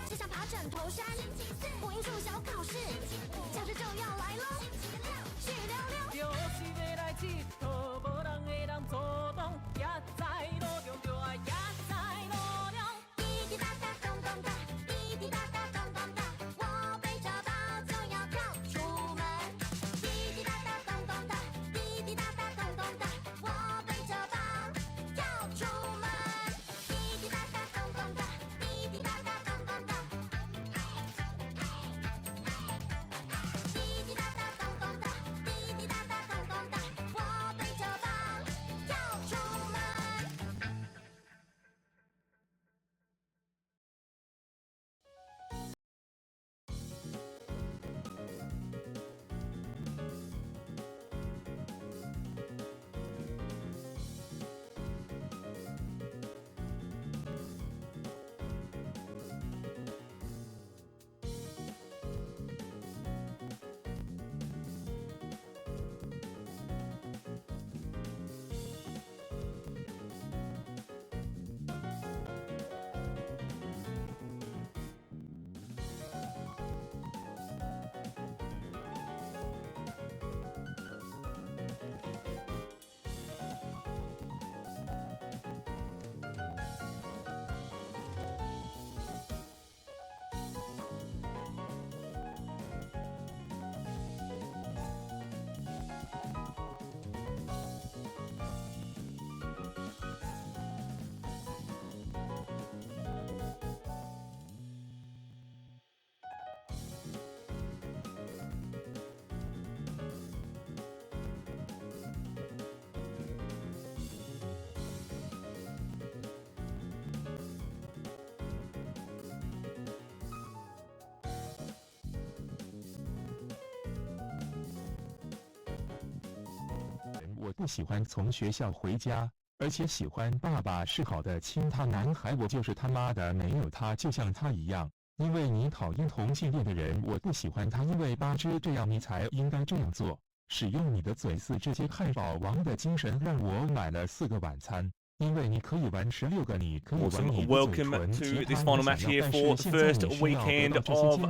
只想爬枕头山，播音数小考试，教室就要来喽，去溜溜。就是要来佚佗，无人会当阻挡，也在路中就爱也在路中。滴滴答答咚咚哒，滴滴答答咚咚哒，我背着包就要跳出门。滴滴答答咚咚哒，滴滴答答咚咚哒，我背着包跳出门。滴滴答答咚咚哒，滴滴答答咚咚哒。滴滴答答咚咚哒，滴滴答答咚咚哒，我背着包跳出门。我不喜欢从学校回家，而且喜欢爸爸是好的亲他男孩，我就是他妈的没有他就像他一样。因为你讨厌同性恋的人，我不喜欢他，因为巴芝这样你才应该这样做。使用你的嘴似这些汉堡王的精神让我买了4个晚餐。因为你可以玩16个，你可以玩你的嘴唇。 Welcome to this final match here for the first weekend of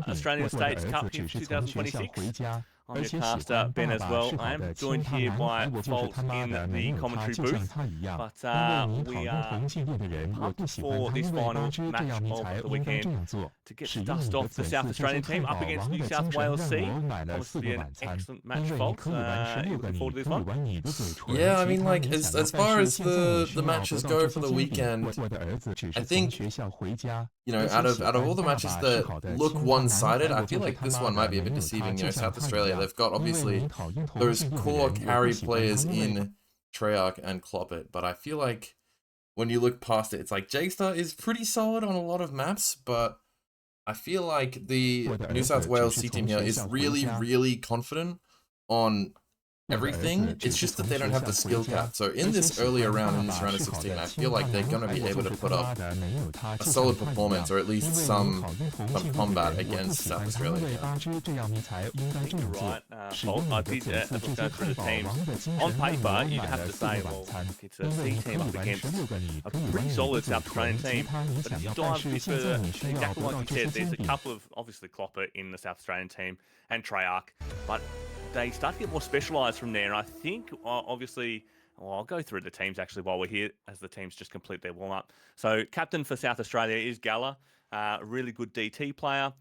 Australian States Cup in 2026. I'm your caster, Benaswell. I am joined here by Fault in the commentary booth, but we are pumped for this final match of the weekend to get the dust off the South Australian team up against New South Wales C. Obviously an excellent match, Fault. Looking forward to this one. Yeah, I mean, like, as far as the matches go for the weekend, I think, you know, out of all the matches that look one-sided, I feel like this one might be a bit deceiving. You know, South Australia, they've got obviously those core carry players in Treyarch and Cloppit, but I feel like when you look past it, it's like Jagester is pretty solid on a lot of maps, but I feel like the New South Wales C team here is really, really confident on everything. It's just that they don't have the skill cap. So in this earlier round, in this round of 16, I feel like they're going to be able to put up a solid performance, or at least some combat against South Australia. Right, Fault. I did, as I was going through the teams, on paper, you'd have to say, well, it's a C team up against a pretty solid South Australian team. But if you dive a bit further, exactly like you said, there's a couple of, obviously, Cloppit in the South Australian team and Treyarch, but they start to get more specialised from there. And I think, obviously, well, I'll go through the teams actually while we're here as the teams just complete their warm-up. So captain for South Australia is Gala, a really good DT player,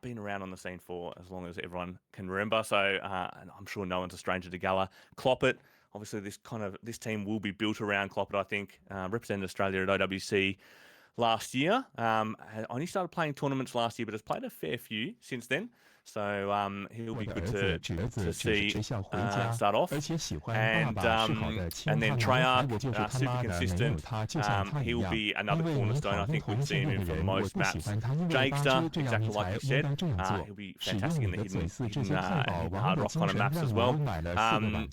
been around on the scene for as long as everyone can remember. So and I'm sure no one's a stranger to Gala. Cloppit, obviously this team will be built around Cloppit, I think, represented Australia at OWC last year. Only started playing tournaments last year, but has played a fair few since then. So he'll be good to see start off. And then Treyarch, super consistent. He'll be another cornerstone. I think we've seen him in for most maps. Jagester, exactly like you said, he'll be fantastic in the hidden hard rock kind of maps as well.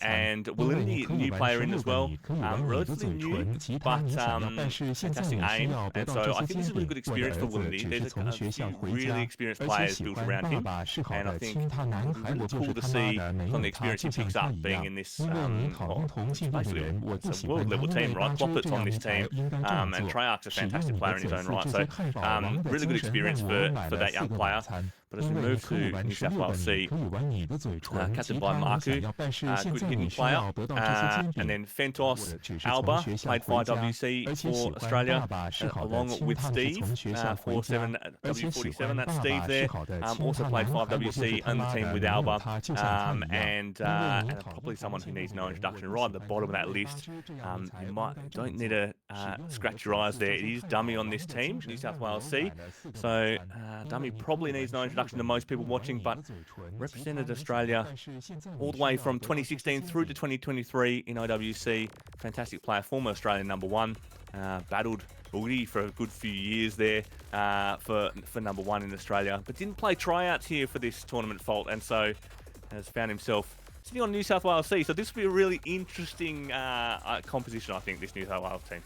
And Willinity, new player in as well. Relatively new, but fantastic aim. And so I think this is a really good experience for Willinity. There's a few really experienced players built around him. and I think it's really cool to see some of the experience he picks up being in this basically it's a world level team, right? Cloppit's on this team, and Treyarch's a fantastic player in his own right, so really good experience for that young player. But as we move to New South Wales C, captained by Marcu, good hitting player, and then Fentos, Alba, played 5WC for Australia, along with Steve, 47 W47, that's Steve there, also played 5WC on the team with Alba, and probably someone who needs no introduction. Right at the bottom of that list, you don't need to scratch your eyes there. It is Dumii on this team, New South Wales C, so Dumii probably needs no introduction to most people watching, but represented Australia all the way from 2016 through to 2023 in OWC. Fantastic player, former Australian #1, battled Willinity for a good few years there for #1 in Australia, but didn't play tryouts here for this tournament, Fault, and so has found himself sitting on New South Wales C. So this will be a really interesting composition, I think, this New South Wales team.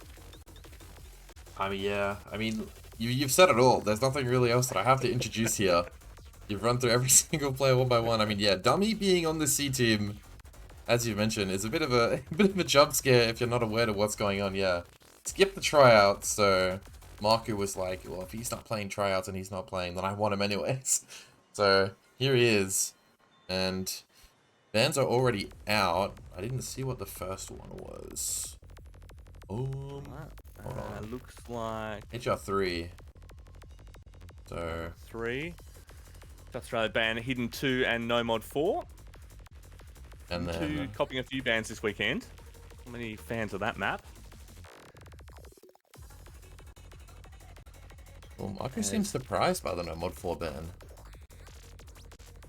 Yeah, I mean, you've said it all. There's nothing really else that I have to introduce here. You've run through every single player one by one. I mean, yeah, Dumii being on the C team, as you mentioned, is a bit of a jump scare if you're not aware of what's going on. Yeah, skip the tryouts. So Marcu was like, well, if he's not playing tryouts and he's not playing, then I want him anyways. So here he is, and bans are already out. I didn't see what the first one was. Hold on. Looks like HR3. So 3. Australia ban Hidden 2 and No Mod 4. And then 2 copying a few bans this weekend. How many fans of that map? Well, Marcu seems surprised by the No Mod 4 ban.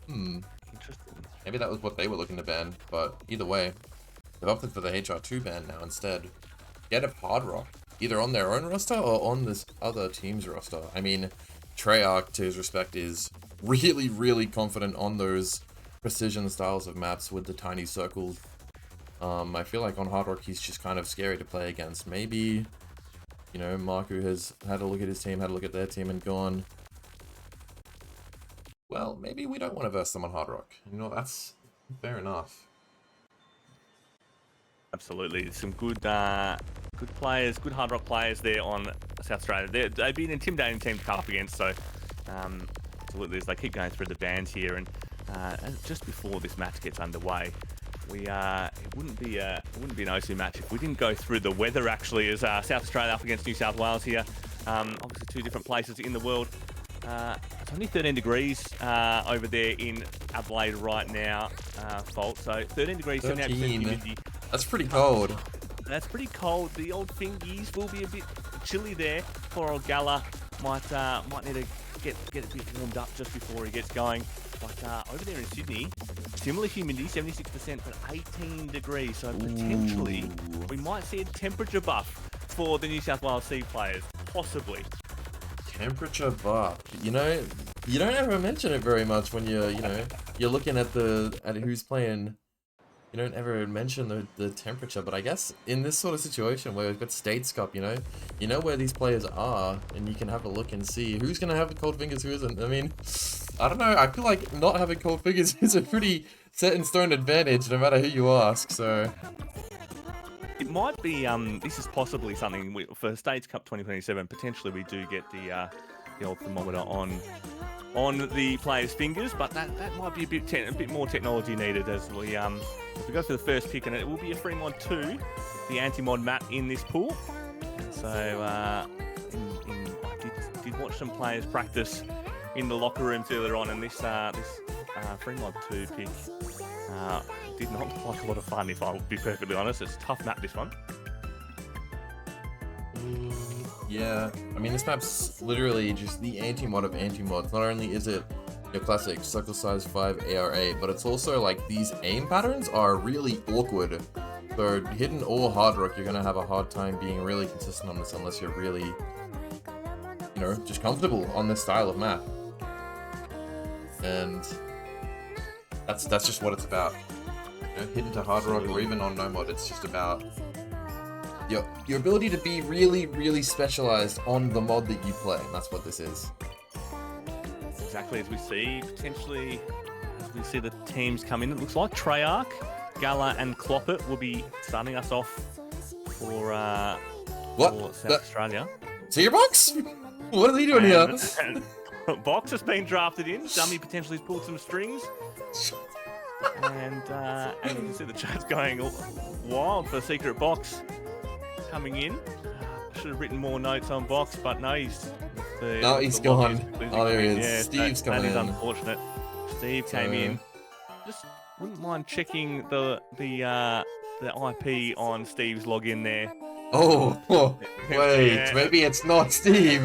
Interesting. Maybe that was what they were looking to ban, but either way, they've opted for the HR2 ban now instead. Get a Hard Rock, either on their own roster or on this other team's roster. I mean, Treyarch, to his respect, is really, really confident on those precision styles of maps with the tiny circles. I feel like on Hard Rock, he's just kind of scary to play against. Maybe, you know, Marcu has had a look at his team, had a look at their team, and gone, well, maybe we don't want to verse them on Hard Rock. You know, that's fair enough. Absolutely, some good players, good Hard Rock players there on South Australia. They've been an intimidating team to come up against, so absolutely, as they keep going through the bans here, and just before this match gets underway, it wouldn't be an OC match if we didn't go through the weather actually, as South Australia up against New South Wales here. Obviously, 2 different places in the world. It's only 13 degrees over there in Adelaide right now, Fault. So 13 degrees, 78% humidity. That's pretty cold. That's pretty cold. The old fingies will be a bit chilly there. Poor old Gala might need to get a bit warmed up just before he gets going. But over there in Sydney, similar humidity, 76%, but 18 degrees. So potentially we might see a temperature buff for the New South Wales C players, possibly. Temperature buff. You know, you don't ever mention it very much when you're looking at who's playing. You don't ever mention the temperature, but I guess in this sort of situation where we've got States Cup, you know where these players are, and you can have a look and see who's going to have the cold fingers, who isn't. I mean, I don't know. I feel like not having cold fingers is a pretty set in stone advantage, no matter who you ask. So it might be. This is possibly something for States Cup 2027. Potentially, we do get the old thermometer on the players' fingers, but that might be a bit more technology needed as we go for the first pick, and it will be a free mod 2, the anti-mod map in this pool. So I did watch some players practice in the locker rooms earlier on, and this free mod 2 pick did not look like a lot of fun, if I will be perfectly honest. It's a tough map, this one. Yeah, I mean, this map's literally just the anti-mod of anti-mods. Not only is it your classic circle size 5 AR8, but it's also like these aim patterns are really awkward. So hidden or Hard Rock, you're gonna have a hard time being really consistent on this unless you're really, you know, just comfortable on this style of map. And that's just what it's about. You know, hidden to Hard Rock or even on no mod, it's just about your ability to be really, really specialized on the mod that you play, and that's what this is. Exactly. quickly as we see the teams come in. It looks like Treyarch, Gala, and Cloppit will be starting us off for South Australia. Box? What are they doing here? Box has been drafted in. Dumii potentially has pulled some strings. And you can see the chat's going wild for Secret Box coming in. I should have written more notes on Box, but no, he's gone. Oh, there he is. Yeah, Steve's coming in. That is unfortunate. Steve came in. Just wouldn't mind checking the IP on Steve's login there. Oh, wait, yeah. Maybe it's not Steve.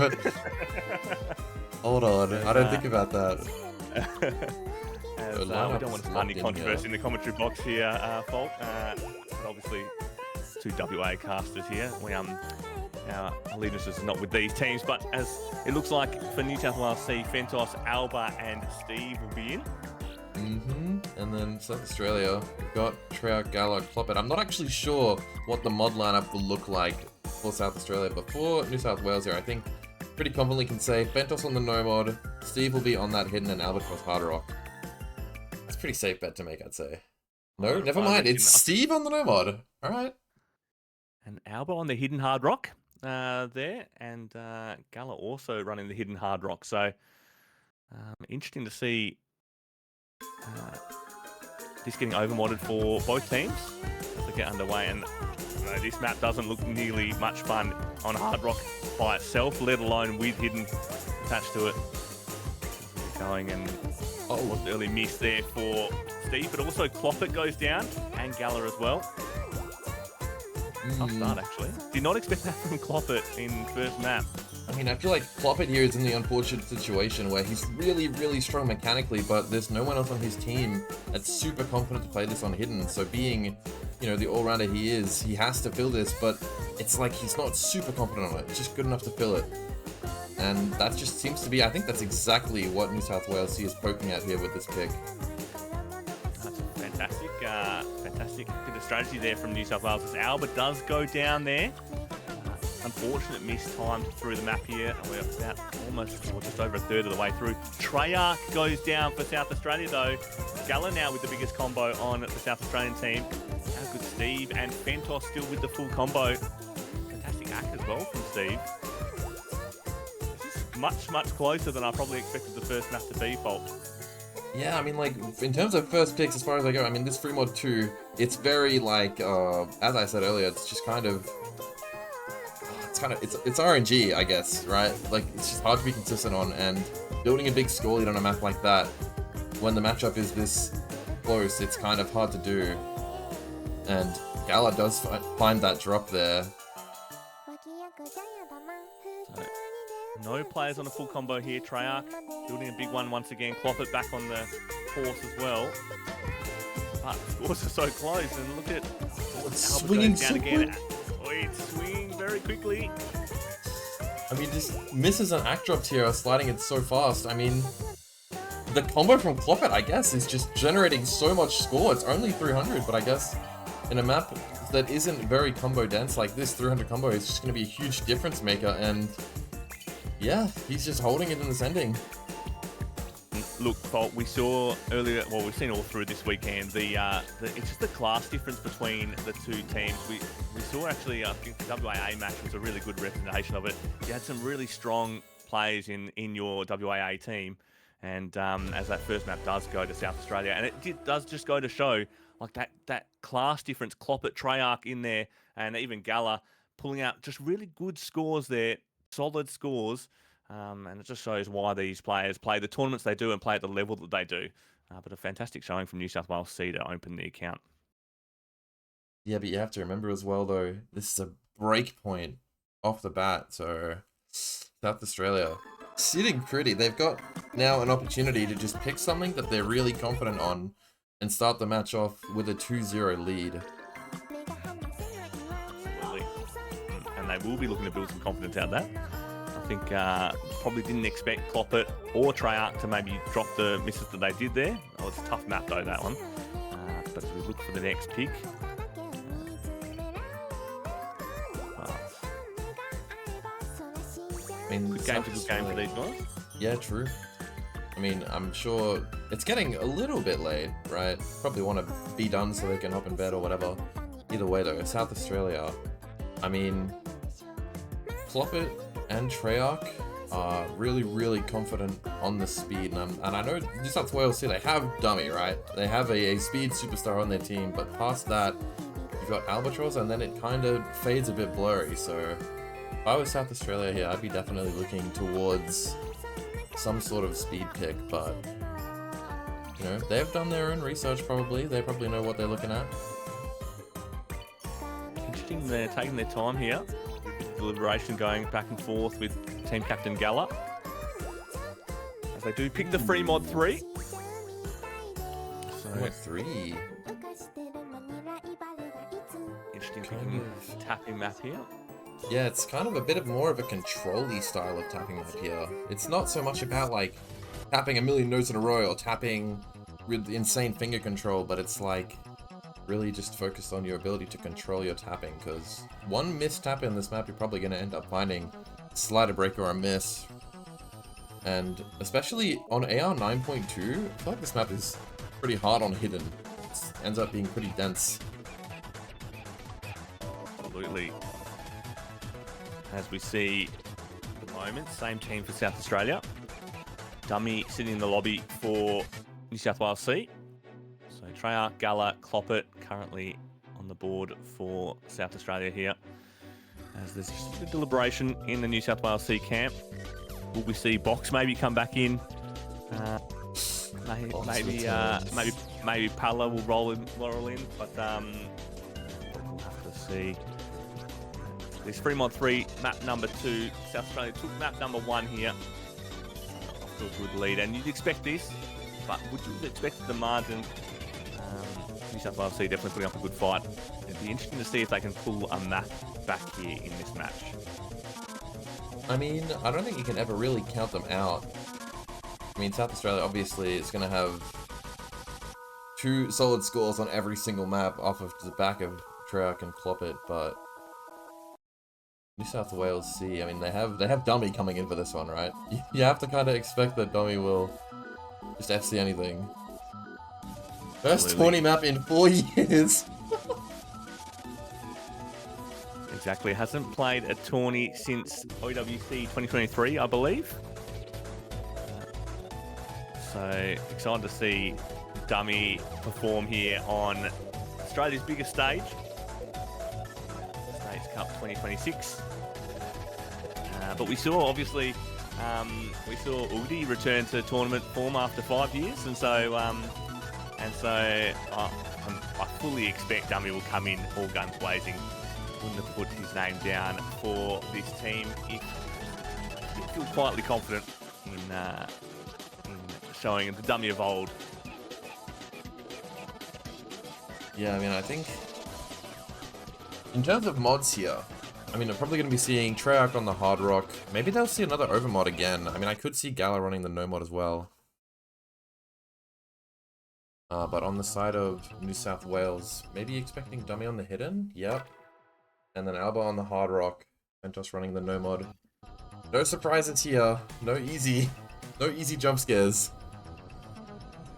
Hold on, I don't think about that. We don't want to start any controversy in the commentary box here, Fault. Obviously, two WA casters here. Our allegiance is not with these teams, but as it looks like for New South Wales C, Fentos, Alba, and Steve will be in. And then South Australia, we've got Treyarch, Gala, Cloppit. I'm not actually sure what the mod lineup will look like for South Australia, but for New South Wales here, I think pretty confidently can say Fentos on the no mod, Steve will be on that hidden, and Albatrauz hard rock. It's a pretty safe bet to make, I'd say. No, never mind. It's Steve on the no mod. All right. And Alba on the hidden hard rock there, and Gala also running the hidden hard rock. So interesting to see this getting overmodded for both teams as they get underway. And this map doesn't look nearly much fun on hard rock by itself, let alone with hidden attached to it. Going and was the early miss there for Steve, but also Cloppit goes down and Gala as well. Tough start actually. Did not expect that from Cloppit in first map. I mean, I feel like Cloppit here is in the unfortunate situation where he's really, really strong mechanically, but there's no one else on his team that's super confident to play this on hidden. So being, the all-rounder he is, he has to fill this, but it's like he's not super confident on it. It's just good enough to fill it. And that just seems to be, I think that's exactly what New South Wales C is poking at here with this pick. That's fantastic bit of strategy there from New South Wales. As Alba does go down there. Unfortunate miss time through the map here. We're about just over a third of the way through. Treyarch goes down for South Australia though. Gala now with the biggest combo on the South Australian team. How good Steve, and Fentos still with the full combo. Fantastic act as well from Steve. This is much closer than I probably expected the first map to be, Fault. Yeah, I mean, like, in terms of first picks, as far as I go, I mean, this free mod 2, it's very, like, as I said earlier, it's just kind of, it's RNG, I guess, right? Like, it's just hard to be consistent on, and building a big score lead on a map like that, when the matchup is this close, it's kind of hard to do. And Gala does find that drop there. No players on a full combo here. Treyarch building a big one once again. Cloppit back on the horse as well. But scores are so close, and look at it's swinging so quick. It's swinging very quickly. I mean, just misses and act drops here are sliding it so fast. I mean, the combo from Cloppit, I guess, is just generating so much score. It's only 300, but I guess in a map that isn't very combo dense like this, 300 combo is just going to be a huge difference maker. And yeah, he's just holding it in this ending. Look, Fault, we saw earlier, well, we've seen all through this weekend, it's just the class difference between the two teams. We saw actually, I think the WAA match was a really good representation of it. You had some really strong players in your WAA team, and as that first map does go to South Australia, and it does just go to show, like, that class difference, Cloppit, Treyarch in there, and even Gala pulling out just really good scores there, solid scores. And it just shows why these players play the tournaments they do and play at the level that they do. But a fantastic showing from New South Wales C to open the account. Yeah, but you have to remember as well, though, this is a break point off the bat. So South Australia sitting pretty. They've got now an opportunity to just pick something that they're really confident on and start the match off with a 2-0 lead. Absolutely. And they will be looking to build some confidence out of that. I think probably didn't expect Cloppit or Treyarch to maybe drop the misses that they did there. Oh, it's a tough map though, that one. But as we look for the next pick. I mean, good game for these guys. Yeah, true. I mean, I'm sure it's getting a little bit late, right? Probably want to be done so they can hop in bed or whatever. Either way though, South Australia, I mean, Cloppit and Treyarch are really, really confident on the speed, and I know New South Wales too, they have Dumii, right? They have a speed superstar on their team, but past that, you've got Albatrauz, and then it kind of fades a bit blurry, so if I was South Australia here, I'd be definitely looking towards some sort of speed pick, but, you know, they've done their own research probably, they probably know what they're looking at. Interesting, they're taking their time here. Deliberation going back and forth with team captain Gala. As they do pick the free mod 3. So, Mod 3? Interesting picking tapping map here. Yeah, it's kind of a bit of more of a control-y style of tapping map here. It's not so much about like tapping a million notes in a row or tapping with insane finger control, but it's like really just focused on your ability to control your tapping, because one missed tap in this map, you're probably going to end up finding a slider break or a miss. And especially on AR 9.2, I feel like this map is pretty hard on hidden. It ends up being pretty dense. Absolutely. As we see at the moment, same team for South Australia. Dumii sitting in the lobby for New South Wales C. So Treyarch, Gala, Cloppit currently on the board for South Australia here. As there's just a bit of deliberation in the New South Wales C camp. Will we see Box maybe come back in? Maybe Pala will roll in, but we'll have to see. This free mod 3, map number 2. South Australia took map number 1 here. Off to a good lead, and you'd expect this, but would you have expected the margin? New South Wales C definitely putting up a good fight. It'd be interesting to see if they can pull a map back here in this match. I mean, I don't think you can ever really count them out. I mean, South Australia obviously is going to have 2 solid scores on every single map off of the back of Treyarch and Cloppit, but New South Wales C, I mean, they have Dumii coming in for this one, right? You have to kind of expect that Dumii will just FC anything. First tourney map in 4 years. Exactly, hasn't played a tourney since OWC 2023, I believe. So excited to see Dumii perform here on Australia's biggest stage, States Cup 2026. But we saw, obviously, Udi return to tournament form after 5 years, and so I fully expect Dumii will come in all guns blazing. Wouldn't have put his name down for this team if he feels quietly confident in showing the Dumii of old. Yeah, I mean, I think in terms of mods here, I mean, I'm probably going to be seeing Treyarch on the hard rock. Maybe they'll see another overmod again. I mean, I could see Gala running the no mod as well. But on the side of New South Wales, maybe expecting Dumii on the hidden? Yep. And then Alba on the hard rock. Fentos running the no mod. No surprises here. No easy jump scares.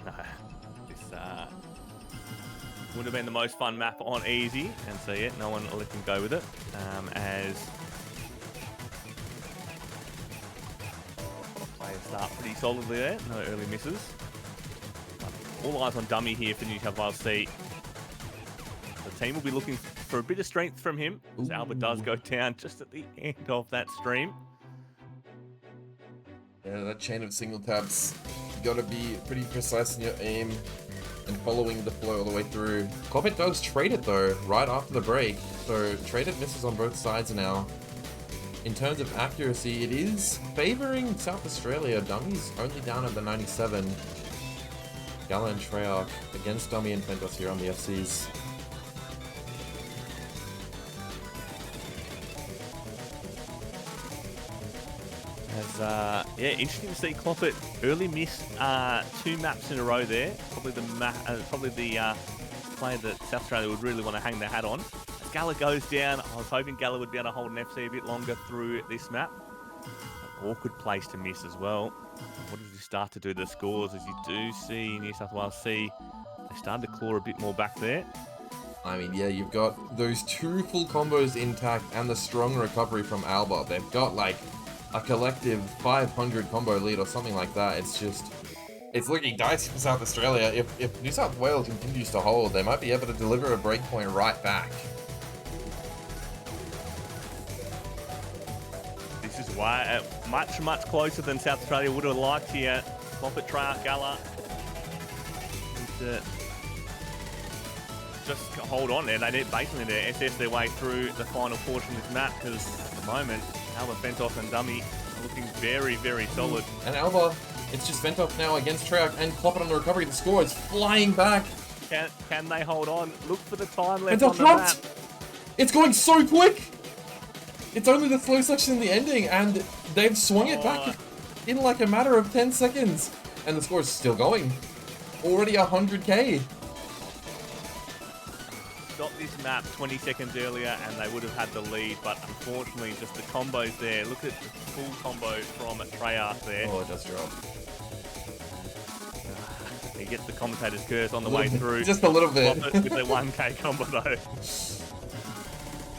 No, this would have been the most fun map on easy, and so yeah, no one let them go with it. As players start pretty solidly there, no early misses. All eyes on Dumii here for New South Wales C. The team will be looking for a bit of strength from him, as Albert does go down just at the end of that stream. Yeah, that chain of single taps, you gotta be pretty precise in your aim and following the flow all the way through. Cloppit does trade it though, right after the break, so traded misses on both sides now. In terms of accuracy, it is favoring South Australia. Dumii's only down at the 97. Gala and Treyarch against Dumii and Fentos here on the FCs. Yeah, interesting to see Cloppit early miss 2 maps in a row there. Probably the player that South Australia would really want to hang their hat on. As Gala goes down, I was hoping Gala would be able to hold an FC a bit longer through this map. awkward place to miss as well. What does he start to do to the scores? As you do see New South Wales C, they started to claw a bit more back there. I mean, yeah, you've got those 2 full combos intact and the strong recovery from Alba. They've got like a collective 500 combo lead or something like that. It's just, it's looking dicey for South Australia. If New South Wales continues to hold, they might be able to deliver a breakpoint right back. This is why much closer than South Australia would have liked here. Cloppit, Treyarch, Gala. Just hold on there. They need basically to SS their way through the final portion of this map, because at the moment, Alba, Fentos and Dumii are looking very solid. And Alba, it's just Fentos now against Treyarch and Cloppit on the recovery. The score is flying back. Can they hold on? Look for the time left Fentos on the map. It's going so quick. It's only the slow section in the ending, and they've swung it back in like a matter of 10 seconds. And the score is still going. Already 100k. Got this map 20 seconds earlier and they would have had the lead, but unfortunately just the combos there. Look at the full combo from Treyarch there. Oh, it does drop. He gets the commentator's curse on the way through. Just a little bit. With the 1k combo though.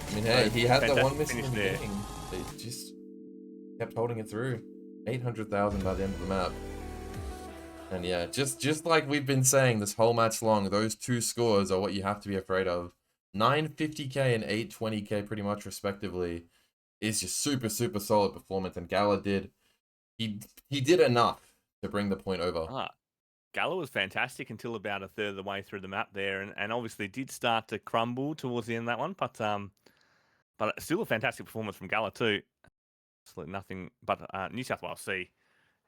I mean, hey, he had the one miss in the beginning. They just kept holding it through. 800,000 by the end of the map. And yeah, just like we've been saying this whole match long, those 2 scores are what you have to be afraid of. 950k and 820k pretty much respectively is just super solid performance, and Gala did he did enough to bring the point over. Gala was fantastic until about a third of the way through the map there, and obviously did start to crumble towards the end of that one, but still a fantastic performance from Gala too. Absolutely nothing but New South Wales C.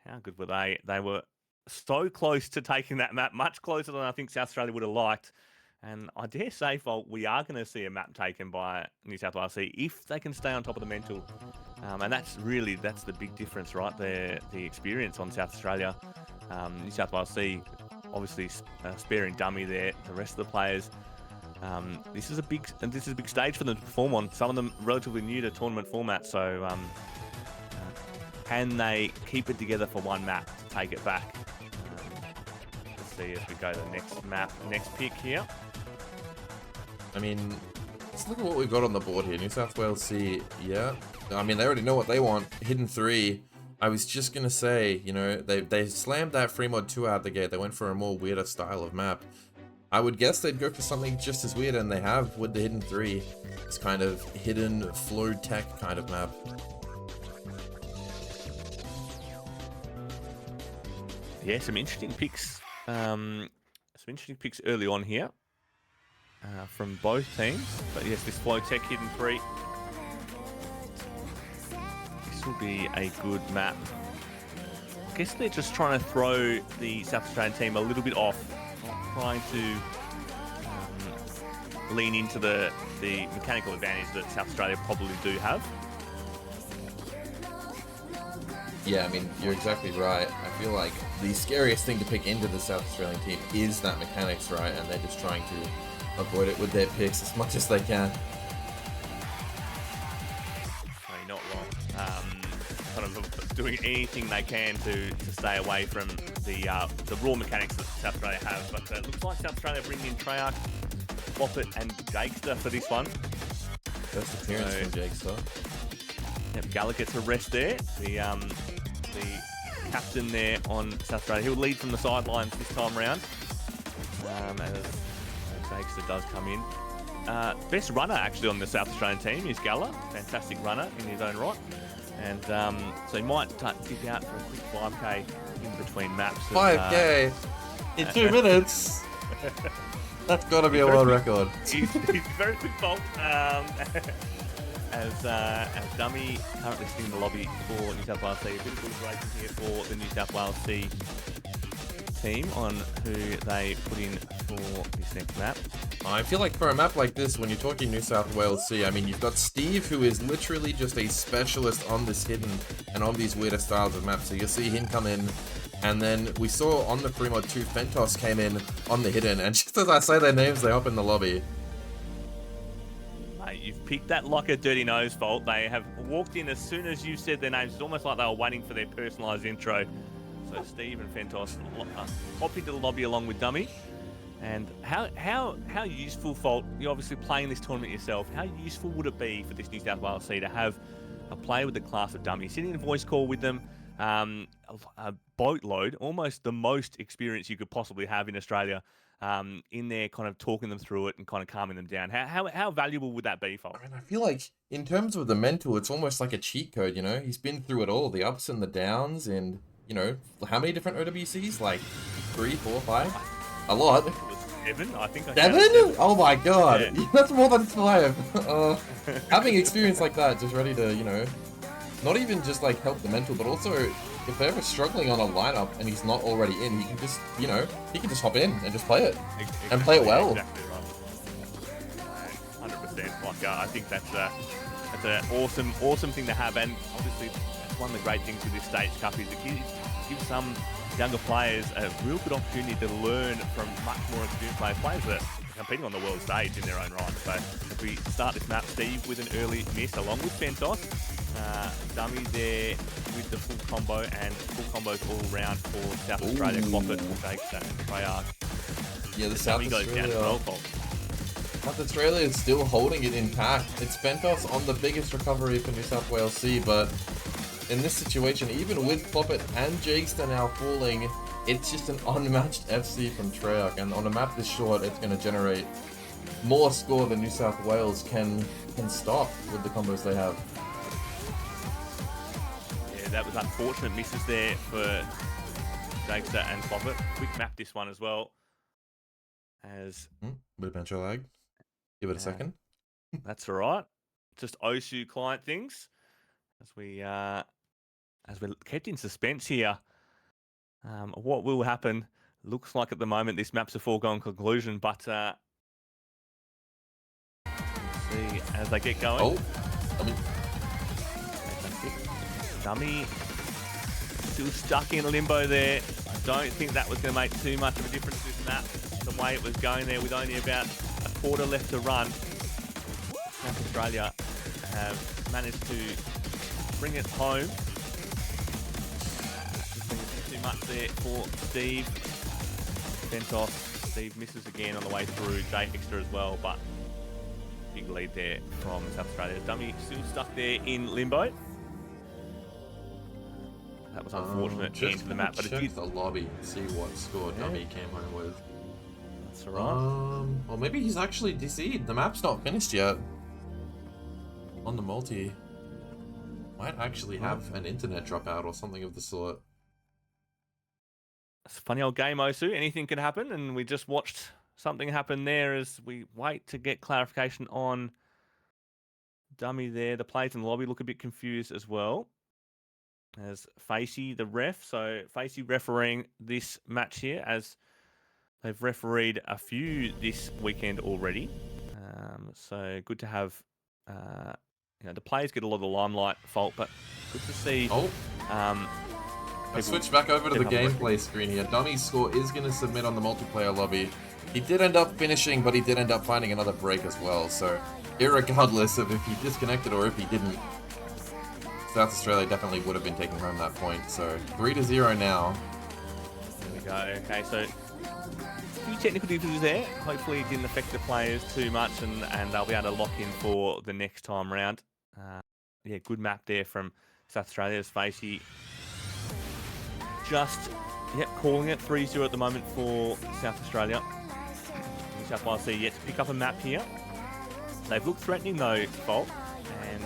How good were they? They were so close to taking that map, much closer than I think South Australia would have liked. And I dare say, Fault, we are going to see a map taken by New South Wales C if they can stay on top of the mental. And that's the big difference, right? The experience on South Australia. New South Wales C, obviously sparing Dumii there. The rest of the players, this is a big stage for them to perform on. Some of them relatively new to tournament format, so can they keep it together for one map to take it back? Let's see as we go to the next map, next pick here. I mean, let's look at what we've got on the board here. New South Wales C, yeah. I mean, they already know what they want. Hidden 3. I was just going to say, you know, they slammed that free mod 2 out the gate. They went for a more weirder style of map. I would guess they'd go for something just as weird, and they have with the Hidden 3. This kind of hidden flow tech kind of map. Yeah, some interesting picks. Early on here from both teams. But yes, this flow tech Hidden 3. This will be a good map. I guess they're just trying to throw the South Australian team a little bit off, not trying to lean into the mechanical advantage that South Australia probably do have. Yeah, I mean, you're exactly right. I feel like the scariest thing to pick into the South Australian team is that mechanics, right? And they're just trying to avoid it with their picks as much as they can. No, you're not wrong. Kind of doing anything they can to stay away from the raw mechanics that South Australia have. But it looks like South Australia bringing in Treyarch, Cloppit and Jagester for this one. First appearance from Jagester. Yep, Gala gets a rest there. The captain there on South Australia. He'll lead from the sidelines this time round. As Jagester does come in. Best runner actually on the South Australian team is Gala. Fantastic runner in his own right. And so he might dip out for a quick 5k in between maps. 5k in 2 minutes. That's got to be a world record. He's very quick Fault. As Dumii currently sitting in the lobby for New South Wales C. A bit of deliberation here for the New South Wales C team on who they put in for this next map. I feel like for a map like this, when you're talking New South Wales C, I mean, you've got Steve, who is literally just a specialist on this hidden and on these weirder styles of maps. So you'll see him come in, and then we saw on the free mod 2, Fentos came in on the hidden, and just as I say their names, they hop in the lobby. you've picked that like a dirty nose, Fault. They have walked in as soon as you said their names. It's almost like they were waiting for their personalised intro. So Steve and Fentos hop into the lobby along with Dumii. And how useful, Fault, you're obviously playing this tournament yourself, how useful would it be for this New South Wales C to have a player with the class of Dumii sitting in a voice call with them, a boatload, almost the most experience you could possibly have in Australia, in there kind of talking them through it and kind of calming them down. How valuable would that be, Fault? I mean, I feel like in terms of the mental, it's almost like a cheat code, you know? He's been through it all, the ups and the downs, and, you know, how many different OWCs? Like 3, 4, 5? A lot. 7, I think. 7? Oh my god, yeah. That's more than 5. Having experience like that, just ready to, you know, not even just like help the mental, but also if they're ever struggling on a lineup and he's not already in, he can just, you know, he can just hop in and just play it. Exactly, and play it well. Exactly right. 100%. Like, I think that's an awesome thing to have, and obviously that's one of the great things with this stage cup is it gives some younger players a real good opportunity to learn from much more experienced players that are competing on the world stage in their own right. So as we start this map, Steve with an early miss along with Fentos. Dumii there with the full combo, and full combos all round for South Australia. Cloppit, Jagester and Treyarch. Yeah, the South goes down as well. South Australia is still holding it intact. It's Fentos on the biggest recovery for New South Wales C, but in this situation, even with Cloppit and Jagester now falling, it's just an unmatched FC from Treyarch, and on a map this short, it's going to generate more score than New South Wales can stop with the combos they have. Yeah, that was unfortunate misses there for Jagester and Cloppit. Quick map this one as well. As bit of bench lag. Give it a second. That's all right. Just OSU client things. As we're kept in suspense here, what will happen? Looks like at the moment this map's a foregone conclusion, but see as they get going. Oh, Dumii still stuck in limbo there. I don't think that was going to make too much of a difference this map, the way it was going there with only about a quarter left to run. South Australia have managed to bring it home. Too much there for Steve. Fentos. Steve misses again on the way through. Jagester as well, but big lead there from South Australia. Dumii still stuck there in limbo. That was unfortunate end to the map, but it did the lobby and see what score Dumii came home with. That's alright. Well, maybe he's actually DC'd. The map's not finished yet. On the multi. Might actually have an internet dropout or something of the sort. It's a funny old game, Osu. Anything could happen, and we just watched something happen there as we wait to get clarification on Dumii there. The players in the lobby look a bit confused as well. As Facey, the ref. So Facey refereeing this match here, as they've refereed a few this weekend already. So good to have... you know, the players get a lot of the limelight, Fault, but good to see. I switched back over to the gameplay screen here. Dumii's score is going to submit on the multiplayer lobby. He did end up finishing, but he did end up finding another break as well. So, irregardless of if he disconnected or if he didn't, South Australia definitely would have been taking home that point. So, 3-0 now. There we go. Okay, so a few technical difficulties there. Hopefully it didn't affect the players too much, and they'll be able to lock in for the next time round. Yeah, good map there from South Australia's Facey. Just, calling it 3-0 at the moment for South Australia. New South Wales C yet to pick up a map here. They've looked threatening though, Fault, and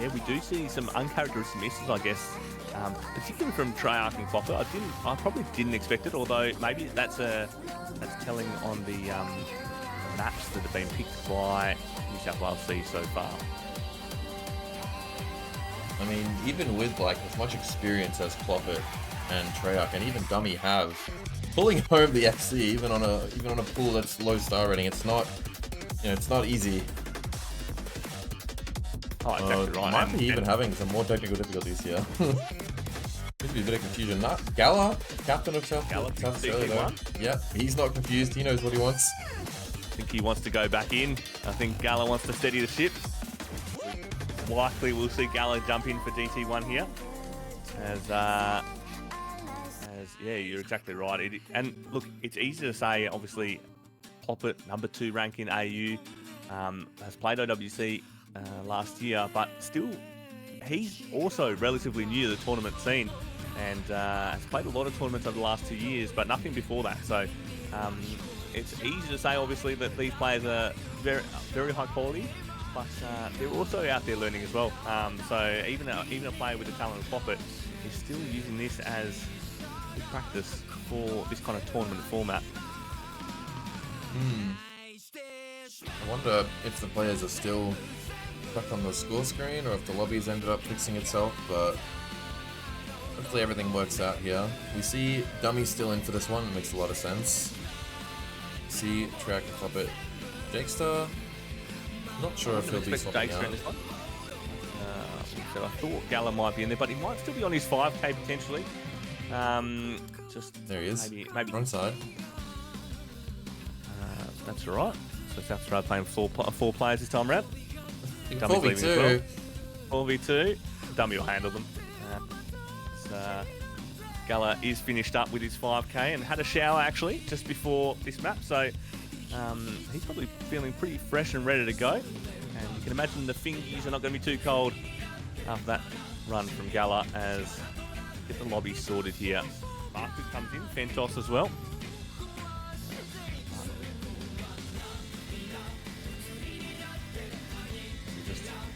yeah, we do see some uncharacteristic misses, I guess, particularly from Treyarch and Cloppit. I probably didn't expect it, although maybe that's telling on the maps that have been picked by New South Wales C so far. I mean, even with like as much experience as Cloppit and Treyarch and even Dumii have, pulling home the FC even on a pool that's low star rating, it's not, you know, it's not easy. Oh, exactly right. Might be even having some more technical difficulties here. Seems to be a bit of confusion. Gala, captain of South Australia though. Yeah, he's not confused. He knows what he wants. think he wants to go back in. I think Gala wants to steady the ship. Likely we'll see Gala jump in for DT1 here. Yeah, you're exactly right. And look, it's easy to say, obviously, Cloppit, #2 rank in AU, has played OWC last year, but still, he's also relatively new to the tournament scene and has played a lot of tournaments over the last 2 years, but nothing before that. So it's easy to say, obviously, that these players are very, very high quality, but they're also out there learning as well. So even a player with the talent of Cloppit is still using this as practice for this kind of tournament format. I wonder if the players are still stuck on the score screen or if the lobby's ended up fixing itself, but hopefully everything works out here. We see Dumii still in for this one, it makes a lot of sense. See Treyarch and Cloppit. Jagester, not sure if he'll be swapping out. In this one. So I thought Gala might be in there, but he might still be on his 5k potentially. There he is. Maybe front side. That's all right. So South Australia playing four players this time around. 4v2. 4v2. Dumii will handle them. Gala is finished up with his 5k and had a shower actually just before this map, so he's probably feeling pretty fresh and ready to go. And you can imagine the fingies are not going to be too cold after that run from Gala as get the lobby sorted here. Marcu comes in, Fentos as well.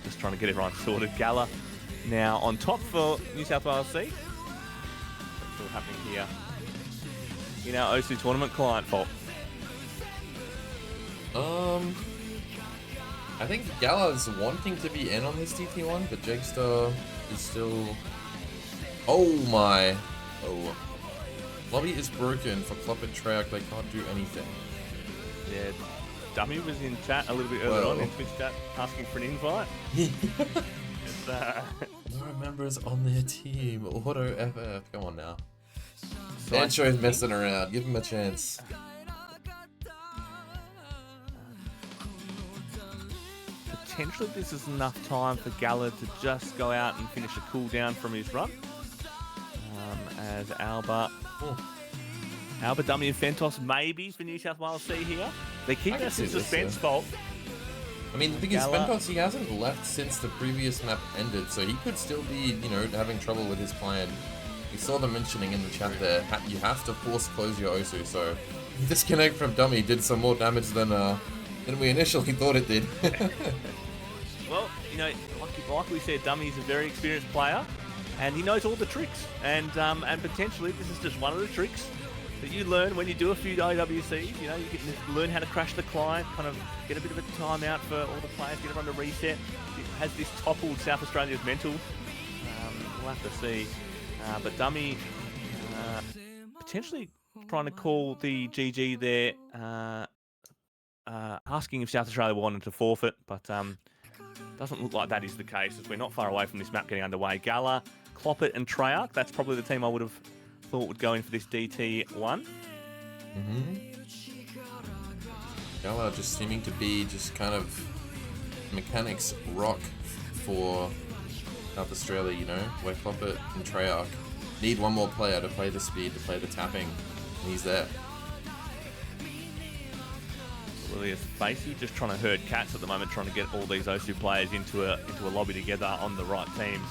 Just trying to get everyone sorted. Gala now on top for New South Wales C. What's all happening here in our OSU tournament client fault? I think Gala's wanting to be in on this DT1, but Jagester is still... Oh my! Oh. Lobby is broken for Cloppit Treyarch, they can't do anything. Yeah, Dumii was in chat a little bit earlier on in Twitch chat asking for an invite. More members on their team. Auto FF. Come on now. Sancho's messing around. Give him a chance. Potentially this is enough time for Gala to just go out and finish a cooldown from his run. As Alba, Dumii and Fentos maybe for New South Wales C here. They keep us in suspense, Fault. I mean, the thing is, Fentos, he hasn't left since the previous map ended, so he could still be, you know, having trouble with his plan. We saw them mentioning in the chat there, you have to force close your Osu, so disconnect from Dumii did some more damage than we initially thought it did. Well, you know, like we said, Dumii's a very experienced player, and he knows all the tricks, and potentially this is just one of the tricks that you learn when you do a few IWCs. You know, you get to learn how to crash the client, kind of get a bit of a timeout for all the players, get everyone to reset. Has this toppled South Australia's mental? We'll have to see. But Dumii potentially trying to call the GG there, asking if South Australia wanted to forfeit, but doesn't look like that is the case, as we're not far away from this map getting underway. Gala, Cloppit and Treyarch, that's probably the team I would have thought would go in for this DT1. Gala just seeming to be just kind of mechanics rock for South Australia, you know, where Cloppit and Treyarch need one more player to play the speed, to play the tapping, and he's there. Lilius Facey just trying to herd cats at the moment, trying to get all these OSU players into a lobby together on the right teams.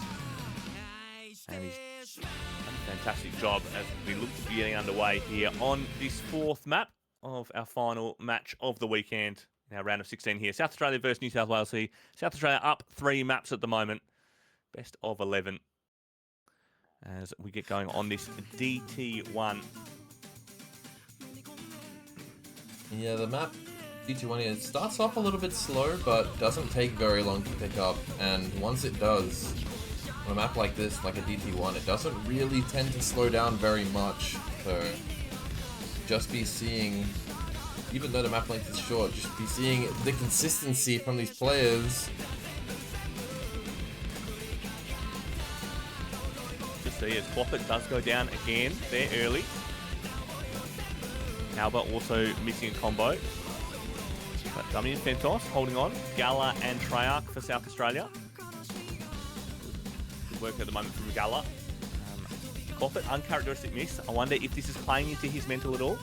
And he's done a fantastic job as we look to be getting underway here on this fourth map of our final match of the weekend. Our round of 16 here. South Australia versus New South Wales here. South Australia up 3 maps at the moment. Best of 11 as we get going on this DT1. Yeah, the map DT1 here starts off a little bit slow, but doesn't take very long to pick up. And once it does, on a map like this, like a DT1, it doesn't really tend to slow down very much. So just be seeing, even though the map length is short, just be seeing the consistency from these players. Just see as Cloppit does go down again there early. Alba also missing a combo. But Dumii and Fentos holding on. Gala and Treyarch for South Australia. Good work at the moment from Gala. Cloppit, uncharacteristic miss. I wonder if this is playing into his mental at all.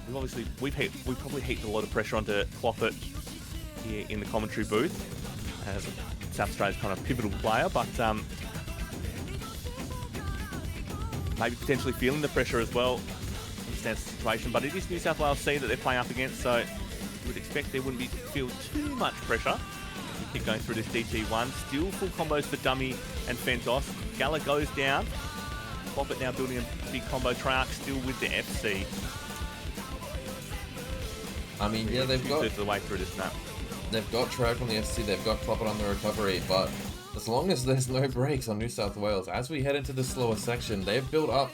We've probably heaped a lot of pressure onto Cloppit here in the commentary booth as South Australia's kind of pivotal player, but maybe potentially feeling the pressure as well in this situation. But it is New South Wales C that they're playing up against, so you would expect there wouldn't feel too much pressure. We keep going through this DT1. Still full combos for Dumii and Fentos. Gala goes down. Cloppit now building a big combo. Treyarch still with the FC. I mean, yeah, they've got the way through this map. They've got Treyarch on the FC, they've got Cloppit on the recovery, but as long as there's no breaks on New South Wales, as we head into the slower section, they've built up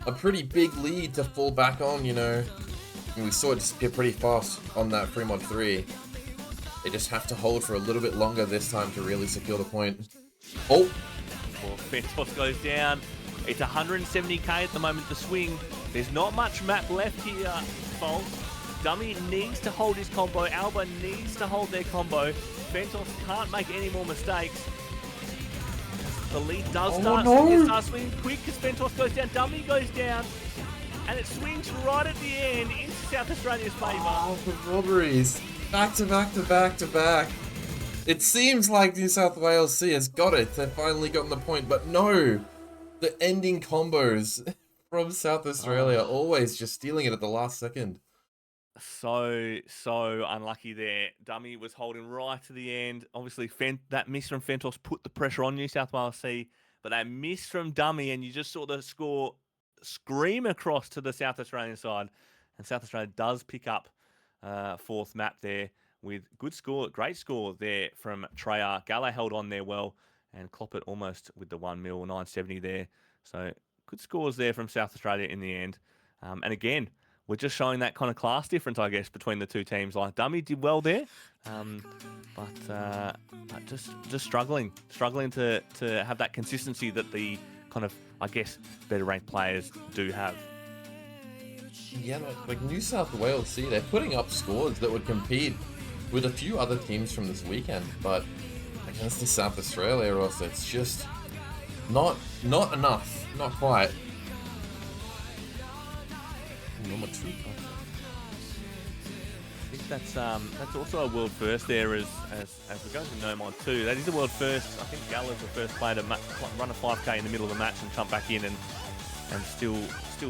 a pretty big lead to fall back on, you know. And we saw it disappear pretty fast on that free mod 3. They just have to hold for a little bit longer this time to really secure the point. Oh! Well, Fentos goes down. It's 170k at the moment to swing. There's not much map left here, Fault. Dumii needs to hold his combo. Alba needs to hold their combo. Fentos can't make any more mistakes. The lead does start swinging quick as Fentos goes down. Dumii goes down. And it swings right at the end into South Australia's favour. Oh, the robberies. Back to back to back to back. It seems like New South Wales C has got it. They've finally gotten the point, but no. The ending combos from South Australia, always just stealing it at the last second. So unlucky there. Dumii was holding right to the end. Obviously, that miss from Fentos put the pressure on New South Wales C, but that miss from Dumii, and you just saw the score scream across to the South Australian side. And South Australia does pick up fourth map there with good score, great score there from Treyarch. Gala held on there well, and Cloppit almost with the 1 mil, 970 there. So good scores there from South Australia in the end. And again, we're just showing that kind of class difference, I guess, between the two teams. Like Dumii did well there, but just struggling to have that consistency that the kind of, I guess, better ranked players do have. Yeah, like New South Wales C, they're putting up scores that would compete with a few other teams from this weekend, but against the South Australia roster, it's just not enough, not quite. Number 2. I think that's also a world first there as we go to No Mod 2. That is a world first. I think Gala's the first player to run a 5k in the middle of the match and jump back in and still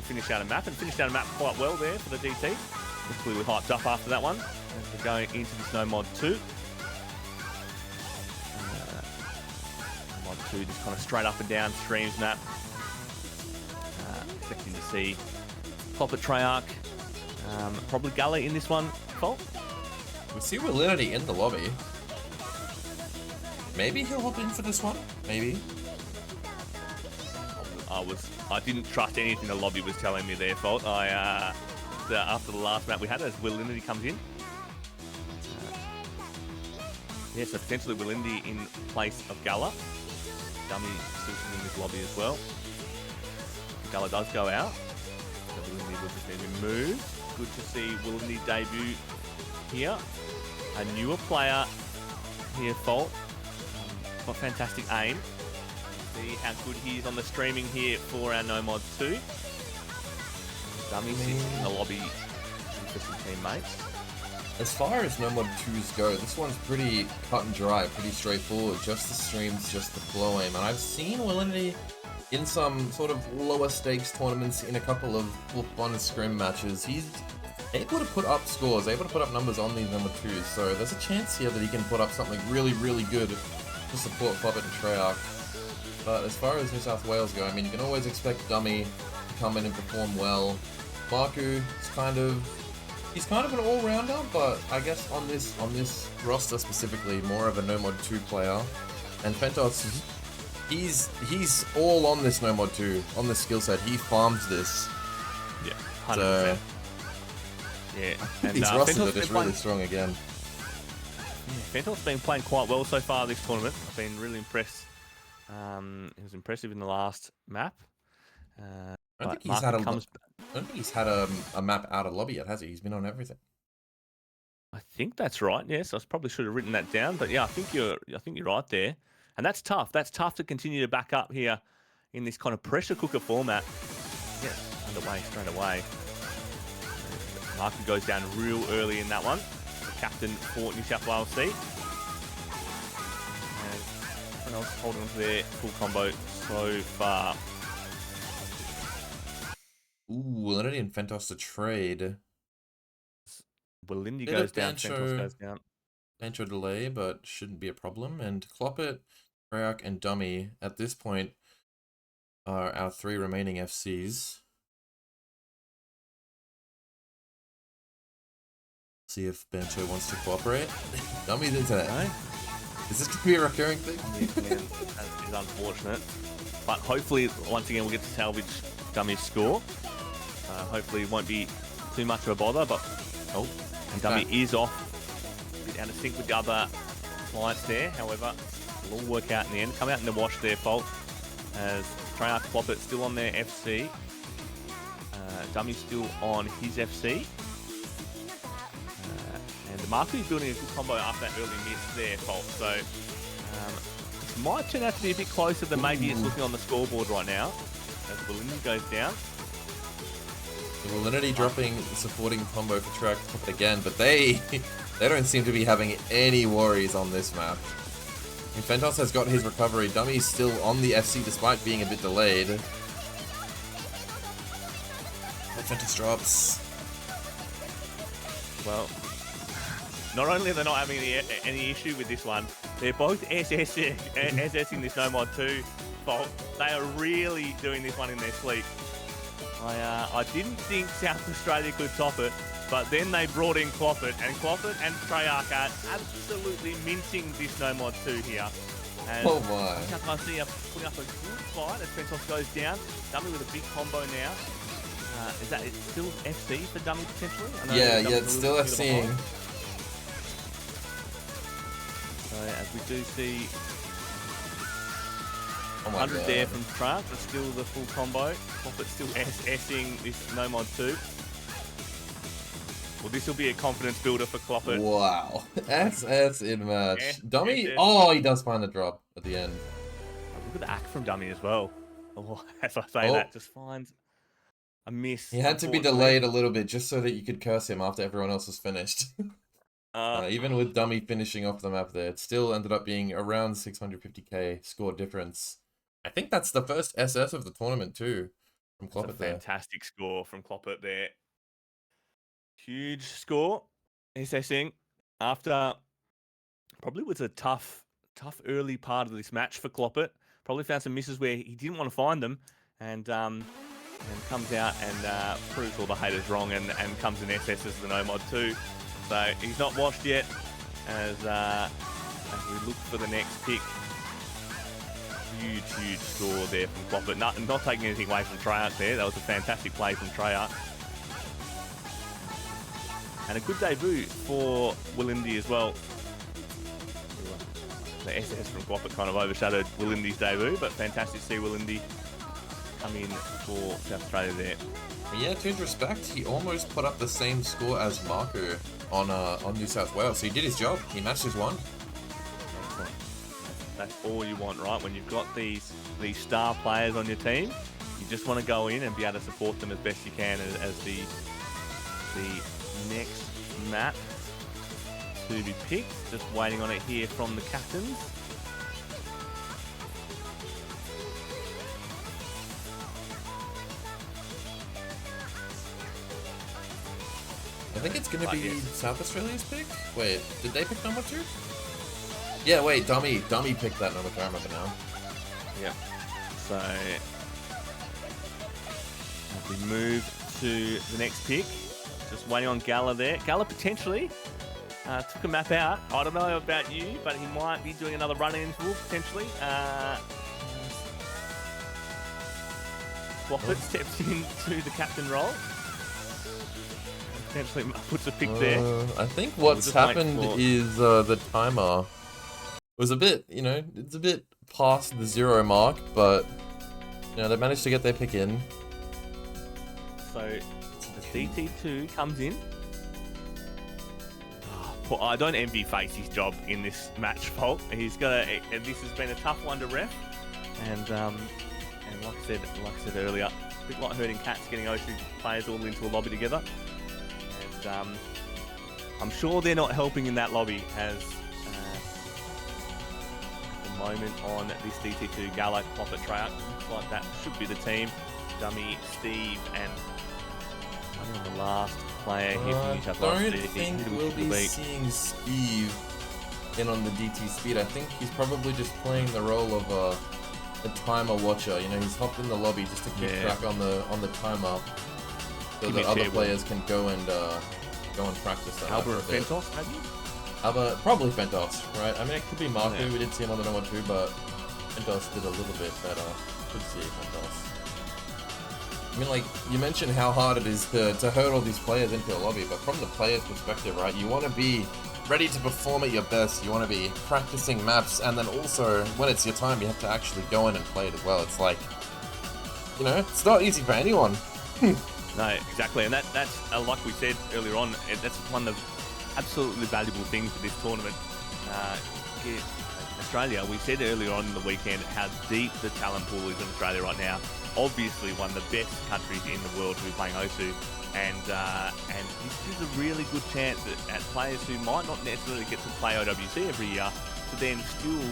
finish out a map, and finished out a map quite well there for the DT. Hopefully we're hyped up after that one as we're going into this No Mod 2. Mod 2, just kind of straight up and down streams map. Expecting to see Cloppit, Treyarch, probably Gala in this one. Fault. We see Willinity in the lobby. Maybe he'll hop in for this one. Maybe. I didn't trust anything the lobby was telling me there, Fault. After the last map we had, as Willinity comes in. Yeah, so potentially Willinity in place of Gala. Dumii still in this lobby as well. Gala does go out. Willinity will just be removed. Good to see Willinity debut here. A newer player here, Fault. Got fantastic aim. See how good he is on the streaming here for our No Mod 2. Dumii sits in the lobby for some teammates. As far as No Mod 2s go, this one's pretty cut and dry, pretty straightforward. Just the streams, just the flow aim. And I've seen Willinity in some sort of lower stakes tournaments in a couple of fun scrim matches. He's able to put up scores, able to put up numbers on these number 2s. So there's a chance here that he can put up something really, really good to support Cloppit and Treyarch. But as far as New South Wales go, I mean, you can always expect Dumii to come in and perform well. Marcu is kind of an all-rounder, but I guess on this roster specifically, more of a No Mod 2 player. And Fentos, he's all on this No Mod 2, on this skill set. He farms this. Yeah, 100%. So, yeah, and these rosters are just really strong again. Yeah, Fentos been playing quite well so far this tournament. I've been really impressed. He was impressive in the last map. I don't think he's had a map out of lobby yet, has he? He's been on everything. I think that's right. Yes, I probably should have written that down, but yeah, I think you're right there. And that's tough. That's tough to continue to back up here in this kind of pressure cooker format. Yeah, underway straight away. Marcu goes down real early in that one. The captain for New South Wales C. And everyone else holding on to their full combo so far. Ooh, Willinity and Fentos to trade. Willinity goes down, Fentos goes down. Bancho delay, but shouldn't be a problem. And Cloppit, Treyarch, and Dumii at this point are our 3 remaining FCs. See if Bancho wants to cooperate. Dumii's into that. No. Is this going to be a recurring thing? That is unfortunate. But hopefully, once again, we'll get to salvage Dumii's score. Hopefully, it won't be too much of a bother. But and Dumii is off. A bit out of sync with the other clients there. However, it'll all work out in the end. Come out in the wash there, Fault. As Treyarch Cloppit still on their FC. Dumii still on his FC. And Marcu is building a good combo after that early miss there, Fault. So this might turn out to be a bit closer than maybe it's looking on the scoreboard right now. As Willinity goes down. The Willinity dropping supporting combo for Treyarch Cloppit again, but they don't seem to be having any worries on this map. And Fentos has got his recovery. Dumii's still on the FC despite being a bit delayed. And Fentos drops. Well, not only are they not having any issue with this one, they're both SSing this No Mod 2 Fault. They are really doing this one in their sleep. I didn't think South Australia could top it, but then they brought in Cloppit, and Cloppit and Treyarch are absolutely mincing this No Mod 2 here. And oh my. South Australia putting up a good fight as Fentos goes down. Dumii with a big combo now. Is that it's still FC for Dumii potentially? Yeah, it's still FCing. So as we do see 100 God. There from Treyarch, but still the full combo. Cloppit still SSing this No Mod 2. Well, this will be a confidence builder for Cloppit. Wow. SS in match. Dumii, he does find the drop at the end. Look at the act from Dumii as well. Oh, as I say that, just finds a miss. He had to be delayed a little bit just so that you could curse him after everyone else was finished. Even with Dumii finishing off the map there, it still ended up being around 650k score difference. I think that's the first SS of the tournament too, from Cloppit there. Fantastic score from Cloppit there. Huge score, SSing after probably was a tough early part of this match for Cloppit. Probably found some misses where he didn't want to find them, and comes out and proves all the haters wrong and comes in SSs the No Mod 2. So he's not washed yet as we look for the next pick. Huge score there from Cloppit. Not taking anything away from Treyarch there. That was a fantastic play from Treyarch. And a good debut for Willinity as well. The SS from Cloppit kind of overshadowed Willinity's debut, but fantastic to see Willinity come in for South Australia there. Yeah, to his respect, he almost put up the same score as Marcu on New South Wales. So he did his job. He matched his one. That's all you want, right? When you've got these star players on your team, you just want to go in and be able to support them as best you can as the next map to be picked. Just waiting on it here from the captains. I think it's going to be South Australia's pick. Wait, did they pick number 2? Yeah, wait, Dumii picked that number 2, I remember now. Yeah. So, as we move to the next pick, just waiting on Gala there. Gala potentially took a map out. I don't know about you, but he might be doing another run-in interval potentially. Cloppit steps into the captain role. Potentially puts a pick there. I think what's happened is the timer was a bit, it's a bit past the 0 mark, but they managed to get their pick in. So the CT2 comes in. Oh, I don't envy Facey's job in this match, Fault. This has been a tough one to ref, and like I said earlier, a bit like herding cats, getting those two players all into a lobby together, and I'm sure they're not helping in that lobby as at the moment on this DT2 Gala, Cloppit, Treyarch. Looks like that should be the team. Dumii, Steve, and on the last player here from New South Wales. I don't think we'll be seeing Steve in on the DT speed. I think he's probably just playing the role of a timer watcher. You know, he's hopped in the lobby just to keep track on the timer, so that other players can go and practice that. Alba or Fentos, maybe? Alba, probably Fentos, right? I mean, it could be Marcu. We did see him on the number 2, but Fentos did a little bit better. Could see Fentos. I mean, like, you mentioned how hard it is to herd all these players into a lobby, but from the player's perspective, right, you want to be ready to perform at your best. You want to be practicing maps, and then also, when it's your time, you have to actually go in and play it as well. It's like, you know, it's not easy for anyone. No, exactly, and that's like we said earlier on, that's one of the absolutely valuable things with this tournament. Here in Australia, we said earlier on in the weekend how deep the talent pool is in Australia right now. Obviously one of the best countries in the world to be playing OSU, and this is a really good chance at players who might not necessarily get to play OWC every year to then still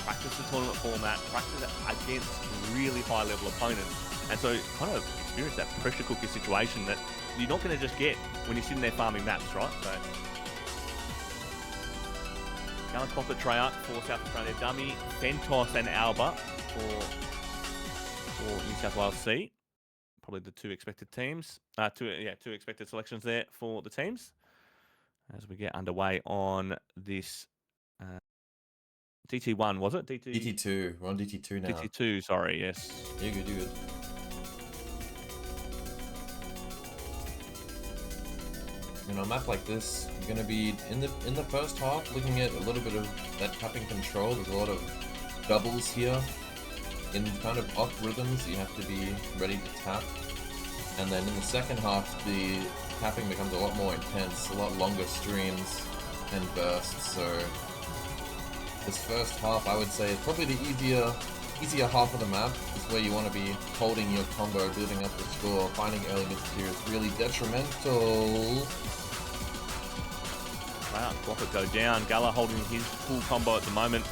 practice the tournament format, practice against really high level opponents, and so kind of experience that pressure cooker situation that you're not going to just get when you're sitting there farming maps, right? So Gala, Cloppit, Treyarch for South Australia, Dumii, Fentos and Alba for New South Wales C. Probably the two expected teams. Two expected selections there for the teams. As we get underway on this DT1, was it? DT2. We're on DT2 now. DT2, sorry, yes. You're good, you're good. You know, a map like this, you're going to be in the first half looking at a little bit of that tapping control. There's a lot of doubles here. In kind of off rhythms, you have to be ready to tap. And then in the second half, the tapping becomes a lot more intense, a lot longer streams and bursts. So this first half, I would say, is probably the easier half of the map. Is where you want to be holding your combo, building up the score. Finding early mid tier is really detrimental. Wow, Cloppit go down. Gala holding his full combo at the moment.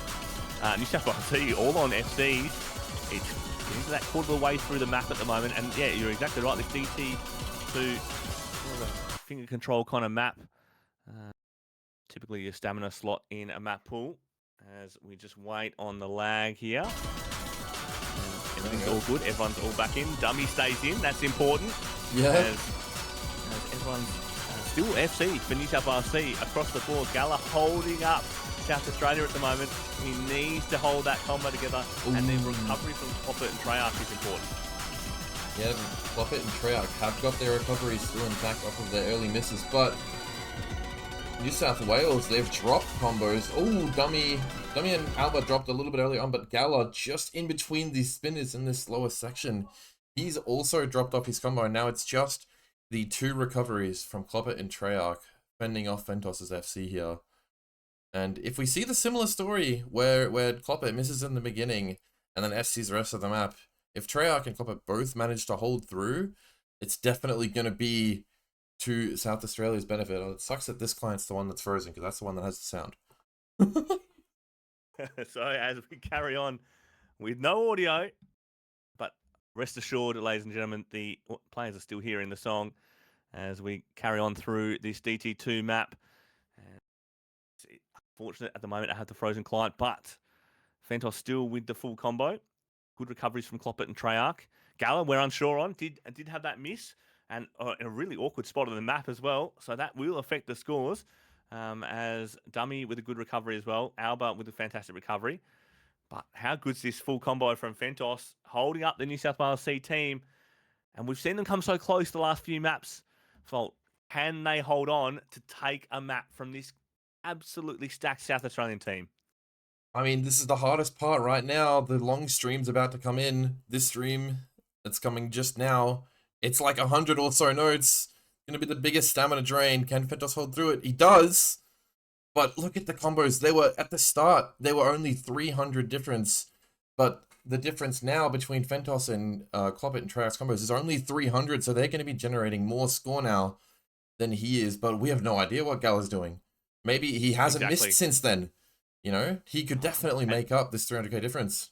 New South Wales C all on FCs. It's into that quarter of the way through the map at the moment, and yeah, you're exactly right. This DT2 finger control kind of map, typically your stamina slot in a map pool. As we just wait on the lag here, and everything's all good. Everyone's all back in. Dumii stays in. That's important. Yeah. As everyone's still FC for New South Wales C across the board. Gala holding up South Australia at the moment. He needs to hold that combo together. Ooh. And then recovery from Cloppit and Treyarch is important. Yeah, Cloppit and Treyarch have got their recovery still intact off of their early misses, but New South Wales, they've dropped combos. Oh, Dumii and Alba dropped a little bit early on, but Gala just in between these spinners in this lower section. He's also dropped off his combo, and now it's just the two recoveries from Cloppit and Treyarch fending off Fentos' FC here. And if we see the similar story where Cloppit misses in the beginning and then FCs the rest of the map, if Treyarch and Cloppit both manage to hold through, it's definitely going to be to South Australia's benefit. It sucks that this client's the one that's frozen because that's the one that has the sound. So as we carry on with no audio, but rest assured, ladies and gentlemen, the players are still hearing the song as we carry on through this DT2 map. Fortunate at the moment I have the frozen client, but Fentos still with the full combo. Good recoveries from Cloppit and Treyarch. Gala, we're unsure on, did have that miss, and a really awkward spot on the map as well, so that will affect the scores. As Dumii with a good recovery as well, Alba with a fantastic recovery. But how good's this full combo from Fentos, holding up the New South Wales C team, and we've seen them come so close the last few maps. Fault, can they hold on to take a map from this absolutely stacked South Australian team? I mean, this is the hardest part right now. The long stream's about to come in. This stream that's coming just now, it's like 100 or so notes. Gonna be the biggest stamina drain. Can Fentos hold through it? He does. But look at the combos. They were, at the start, they were only 300 difference. But the difference now between Fentos and Cloppit and Treyarch combos is only 300. So they're going to be generating more score now than he is. But we have no idea what Gala's doing. Maybe he hasn't missed since then. You know, he could definitely make up this 300k difference.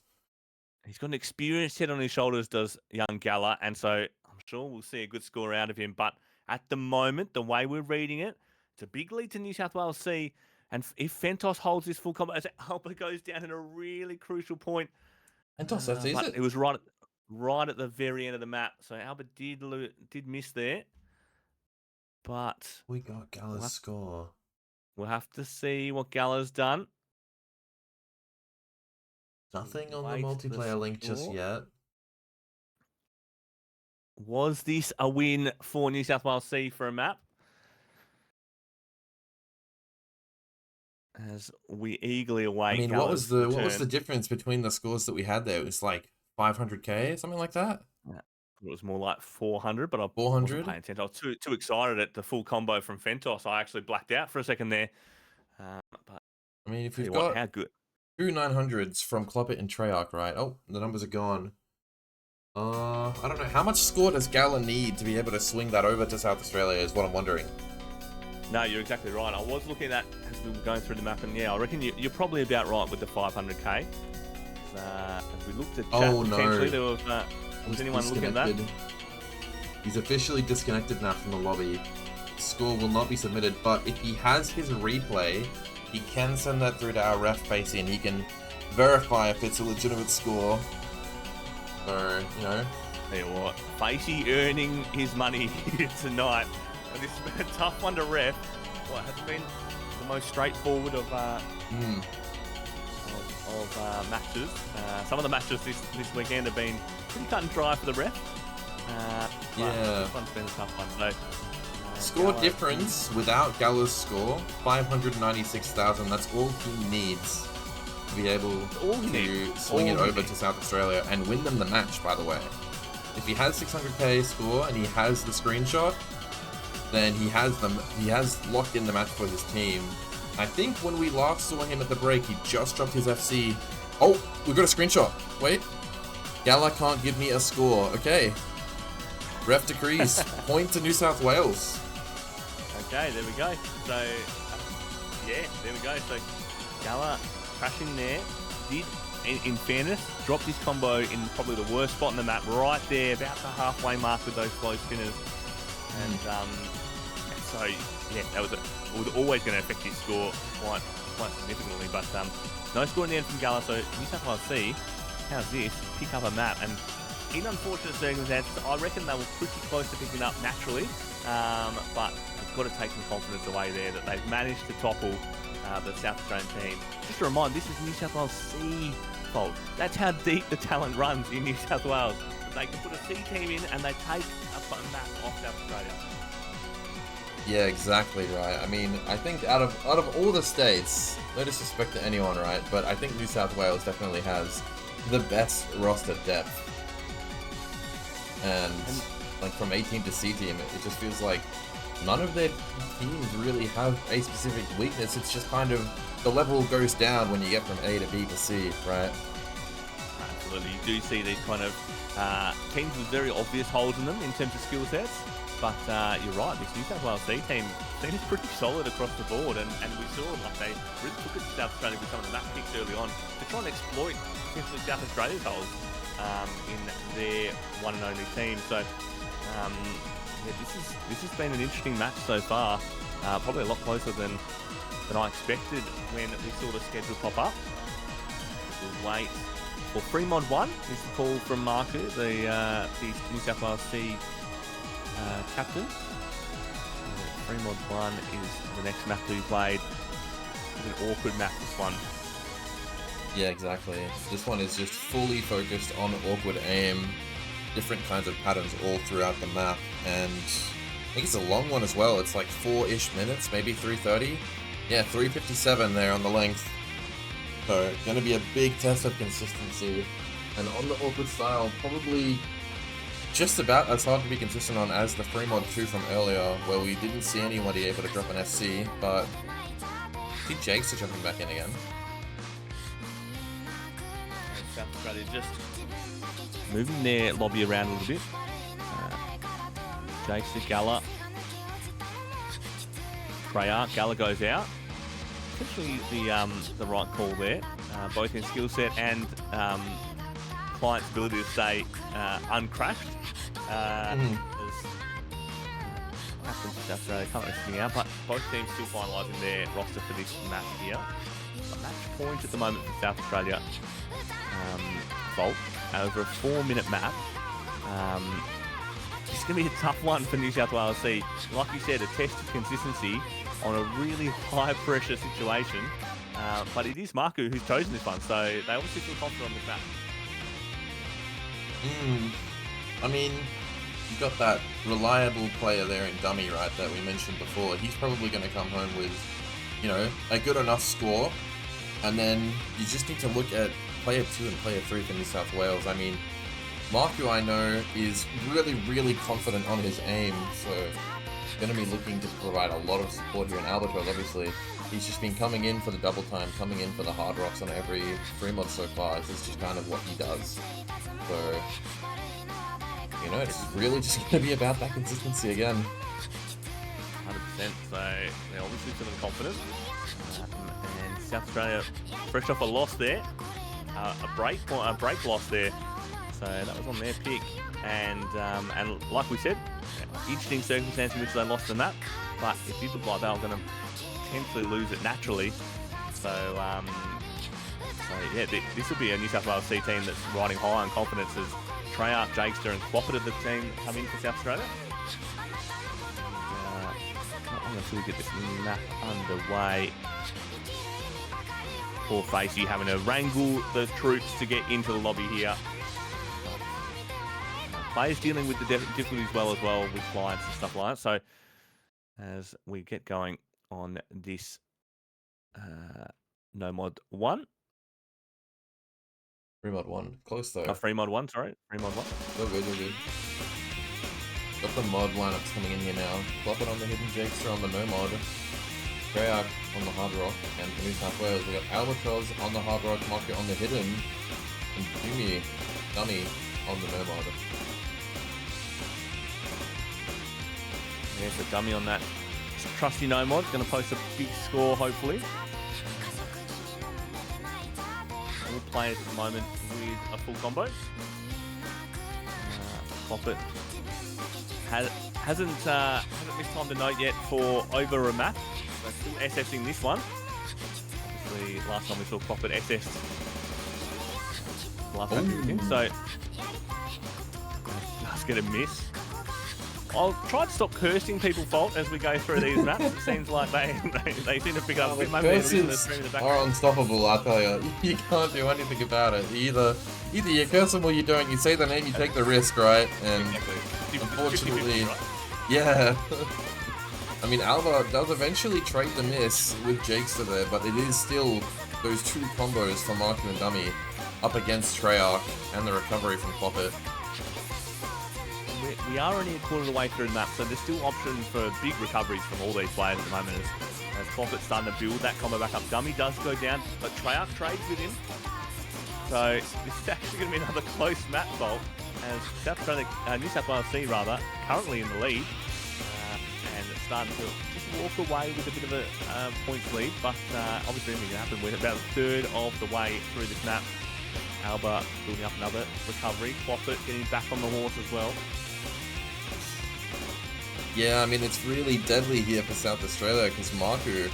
He's got an experienced head on his shoulders, does young Gala. And so I'm sure we'll see a good score out of him. But at the moment, the way we're reading it, it's a big lead to New South Wales C. And if Fentos holds this full combo, as Alba goes down at a really crucial point. Fentos, that's easy. It was right at the very end of the map. So Alba did miss there. But we got Gala's score. We'll have to see what Gala's done. Nothing on the multiplayer link just yet. Was this a win for New South Wales C for a map? As we eagerly await. I mean, what was the difference between the scores that we had there? It was like 500k, something like that. Yeah. It was more like 400, but I 400. wasn't paying attention. I was too excited at the full combo from Fentos. I actually blacked out for a second there. But I mean, if we've got how good 2 900s from Cloppit and Treyarch, right? Oh, the numbers are gone. I don't know. How much score does Gala need to be able to swing that over to South Australia is what I'm wondering. No, you're exactly right. I was looking at as we were going through the map, and yeah, I reckon you're probably about right with the 500k. As we looked at chat, potentially there was anyone looking at that? He's officially disconnected now from the lobby. Score will not be submitted, but if he has his replay, he can send that through to our ref Facey, and he can verify if it's a legitimate score. So, you know. Tell you what, Facey earning his money here tonight. And this has been a tough one to ref. What has been the most straightforward of matches. Some of the matches this weekend have been pretty cut and dry for the ref. Yeah. This one's been a tough one. So, score Gala difference without Gala's score, 596,000. That's all he needs to be able to swing it over to South Australia and win them the match, by the way. If he has 600k score and he has the screenshot, then he has locked in the match for his team. I think when we last saw him at the break, he just dropped his FC. Oh, we got a screenshot. Wait. Gala can't give me a score. Okay. Ref decrees. Point to New South Wales. Okay, there we go. So, yeah, there we go. So, Gala crashing there. Did, in fairness, dropped his combo in probably the worst spot in the map, right there, about the halfway mark with those slow spinners. And so, yeah, it was always going to affect his score quite significantly. But no score in the end from Gala. So, New South Wales C, how's this? Pick up a map. And in unfortunate circumstances, I reckon they were pretty close to picking up naturally. But they've got to take some confidence away there that they've managed to topple the South Australian team. Just a reminder, this is New South Wales C fault. That's how deep the talent runs in New South Wales. They can put a C team in and they take a map off South Australia. Yeah, exactly right. I mean, I think out of all the states, no disrespect to anyone, right? But I think New South Wales definitely has the best roster depth. And like from A team to C team, it just feels like none of their teams really have a specific weakness. It's just kind of the level goes down when you get from A to B to C, right? Absolutely. You do see these kind of teams with very obvious holes in them in terms of skill sets. But you're right, this New South Wales C team seems pretty solid across the board. And we saw like they really took it to South Australia with some of the map picks early on to try and exploit potentially South Australia's holes in their one and only team. So yeah, this has been an interesting match so far. Probably a lot closer than I expected when we saw the schedule pop up. We'll wait for free mod 1 is the call from Marcu, the New South Wales C captain. Free mod 1 is the next map to be played. It's an awkward map, this one. Yeah, exactly. This one is just fully focused on awkward aim, different kinds of patterns all throughout the map, and I think it's a long one as well. It's like 4-ish minutes, maybe 3:30. Yeah, 3:57 there on the length. So, gonna be a big test of consistency. And on the awkward style, probably just about as hard to be consistent on as the free mod 2 from earlier, where we didn't see anybody able to drop an FC, but I think Jagester jumping back in again. And South Australia just moving their lobby around a little bit. Jagester, Gala, Treyarch. Gala goes out. Essentially the right call there, both in skill set and client's ability to stay uncrashed. Captain South Australia currently sitting out, but both teams still finalising their roster for this match here. A match point at the moment for South Australia. Fault over a 4-minute map. It's going to be a tough one for New South Wales C. Like you said, a test of consistency on a really high pressure situation. But it is Marcu who's chosen this one, so they obviously feel confident on this map. I mean, you've got that reliable player there in Dumii, right, that we mentioned before. He's probably going to come home with, you know, a good enough score. And then you just need to look at player 2 and player 3 for New South Wales. I mean, Marcu, I know, is really, really confident on his aim, so going to be looking to provide a lot of support here in Albatrauz, obviously. He's just been coming in for the double time, coming in for the hard rocks on every free mod so far. This is just kind of what he does. So, you know, it's really just going to be about that consistency again. 100%, so they're obviously feeling confident. And South Australia, fresh off a loss there, a break loss there. So that was on their pick. And like we said, interesting circumstance in which they lost the map, but it did look like they were going to potentially lose it naturally. So yeah, this will be a New South Wales C team that's riding high on confidence as Treyarch, Jagester and Cloppit are the team come in for South Australia. I'm going to get this map underway. Poor Facey having to wrangle the troops to get into the lobby here. Players dealing with the difficulties as well with clients and stuff like that. So as we get going on this no mod 1. Free mod 1. Close though. Free mod 1, sorry. Free mod 1. You're good. Got the mod lineups coming in here now. Cloppit on the hidden, Jagester on the no mod. Treyarch on the hard rock. And for New South Wales, we got Albatrauz on the hard rock, Marcu on the hidden. And Dumii on the no mod. Yeah, so Dumii on that trusty no mod, going to post a big score hopefully. All players at the moment with a full combo. Cloppit hasn't missed time to note yet for over a map. So still SSing this one. Obviously, last time we saw Cloppit SS last match he was in, so that's going to miss. I'll try to stop cursing people Fault as we go through these maps. It seems like they seem to pick up a bit. Curses are unstoppable, I tell you. You can't do anything about it. Either you curse them or you don't. You say the name, you take the risk, right? And unfortunately, yeah. I mean, Alba does eventually trade the miss with Jagester there, but it is still those two combos for Marcu and Dumii up against Treyarch and the recovery from Cloppit. We are only a quarter of the way through the map, so there's still option for big recoveries from all these players at the moment as Cloppit's starting to build that combo back up. Dumii does go down, but Treyarch trades with him. So this is actually going to be another close map Fault as New South Wales C rather, currently in the lead and starting to just walk away with a bit of a points lead, but obviously anything can happen. We're about a third of the way through this map. Alba building up another recovery. Cloppit getting back on the horse as well. Yeah, I mean, it's really deadly here for South Australia because Marcu,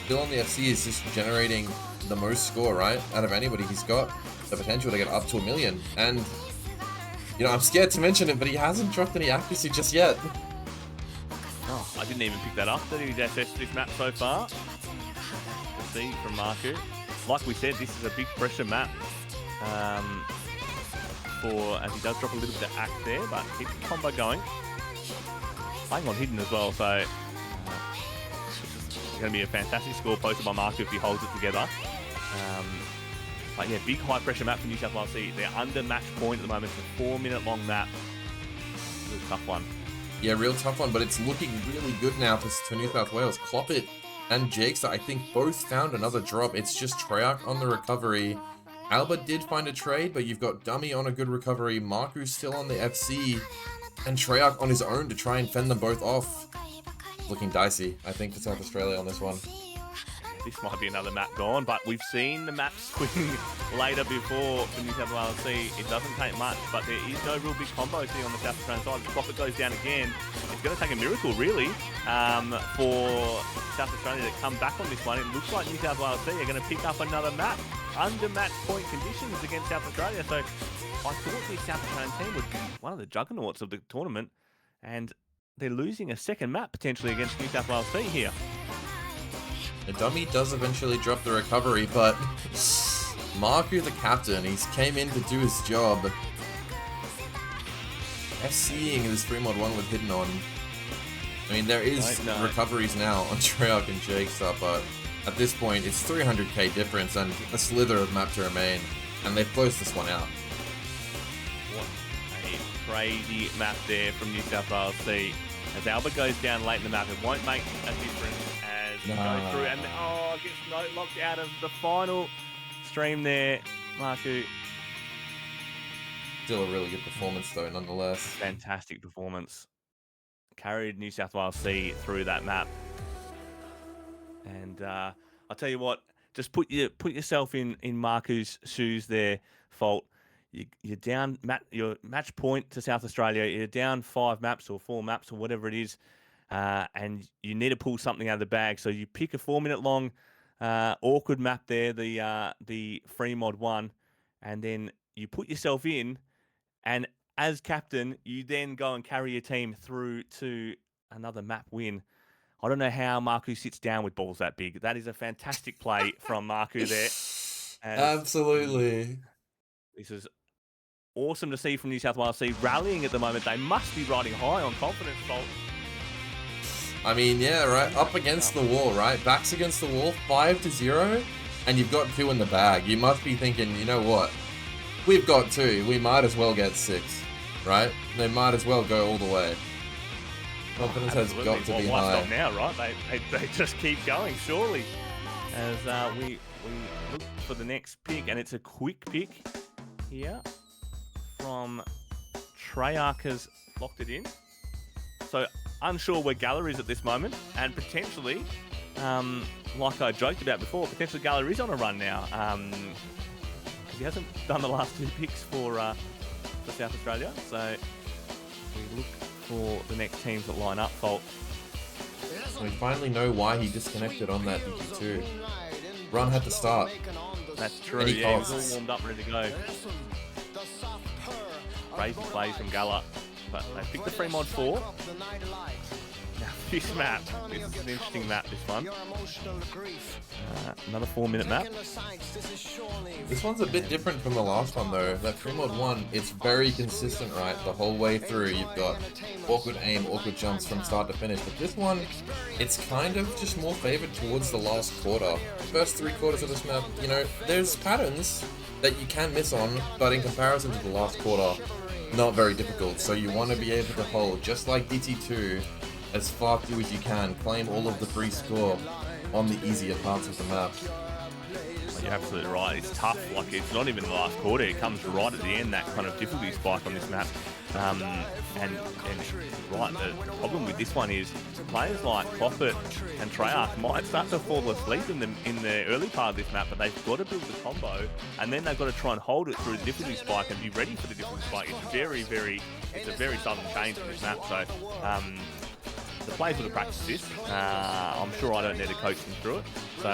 still on the FC, is just generating the most score, right? Out of anybody. He's got the potential to get up to 1 million. And, you know, I'm scared to mention it, but he hasn't dropped any accuracy just yet. Oh, I didn't even pick that up that he's assessed this map so far. Let's see from Marcu. Like we said, this is a big pressure map. As he does drop a little bit of act there, but keep the combo going. Playing on hidden as well, so it's going to be a fantastic score posted by Marcu if he holds it together. But yeah, big high pressure map for New South Wales C. They're under match point at the moment. It's a 4-minute long map. Real tough one. Yeah, real tough one, but it's looking really good now for New South Wales. Cloppit and Jagester, I think, both found another drop. It's just Treyarch on the recovery. Alba did find a trade, but you've got Dumii on a good recovery, Marcu still on the FC, and Treyarch on his own to try and fend them both off. Looking dicey, I think, for South Australia on this one. This might be another map gone, but we've seen the map swing later before for New South Wales C. It doesn't take much, but there is no real big combos here on the South Australian side. The Cloppit goes down again. It's going to take a miracle, really, for South Australia to come back on this one. It looks like New South Wales C are going to pick up another map under match point conditions against South Australia. So I thought the South Australian team would be one of the juggernauts of the tournament, and they're losing a second map potentially against New South Wales C here. The Dumii does eventually drop the recovery, but Marcu, the captain, he's came in to do his job. FCing this 3mod1 with hidden on. I mean, there is recoveries now on Treyarch and Jagester, but at this point, it's 300k difference and a slither of map to remain, and they've closed this one out. What a crazy map there from New South Wales C. As Alba goes down late in the map, it won't make a difference as we go through, and gets locked out of the final stream there, Marcu. Still a really good performance though, nonetheless. Fantastic performance. Carried New South Wales C through that map. And I'll tell you what, just put yourself in Marcu's shoes there, Fault. You're down your match point to South Australia. You're down 5 maps or 4 maps or whatever it is, and you need to pull something out of the bag. So you pick a 4-minute long awkward map there, the free mod 1, and then you put yourself in, and as captain, you then go and carry your team through to another map win. I don't know how Marcu sits down with balls that big. That is a fantastic play from Marcu there. Absolutely. This is awesome to see from New South Wales C rallying at the moment. They must be riding high on confidence, Fault. I mean, yeah, right. Up against the wall, right? Backs against the wall, 5-0, and you've got 2 in the bag. You must be thinking, you know what? We've got 2. We might as well get 6, right? They might as well go all the way. Confidence has got to be high. Stop now, right? They just keep going, surely. As we look for the next pick, and it's a quick pick here from Treyarch has locked it in. So unsure where Gala is at this moment, and potentially, like I joked about before, potentially Gala is on a run now. Because he hasn't done the last 2 picks for South Australia. So we look for the next teams that line up, Fault. We finally know why he disconnected on that DQ2. Run had to start. That's true, yeah, he was all warmed up, ready to go. Crazy plays from Gala, but they picked the free mod 4. Now this map, this is an interesting map, this one. Another 4-minute map. This one's a bit different from the last one though. That free mod 1, it's very consistent, right? The whole way through, you've got awkward aim, awkward jumps from start to finish. But this one, it's kind of just more favored towards the last quarter. First 3 quarters of this map, you know, there's patterns that you can miss on, but in comparison to the last quarter, not very difficult. So you want to be able to hold, just like DT2, as far through as you can, claim all of the free score on the easier parts of the map. You're absolutely right. It's tough. Like, it's not even the last quarter. It comes right at the end, that kind of difficulty spike on this map. And right, the problem with this one is players like Cloppit and Treyarch might start to fall asleep in the early part of this map, but they've got to build the combo, and then they've got to try and hold it through the difficulty spike and be ready for the difficulty spike. It's a very sudden change in this map. So the players would have practiced this. I'm sure I don't need to coach them through it. So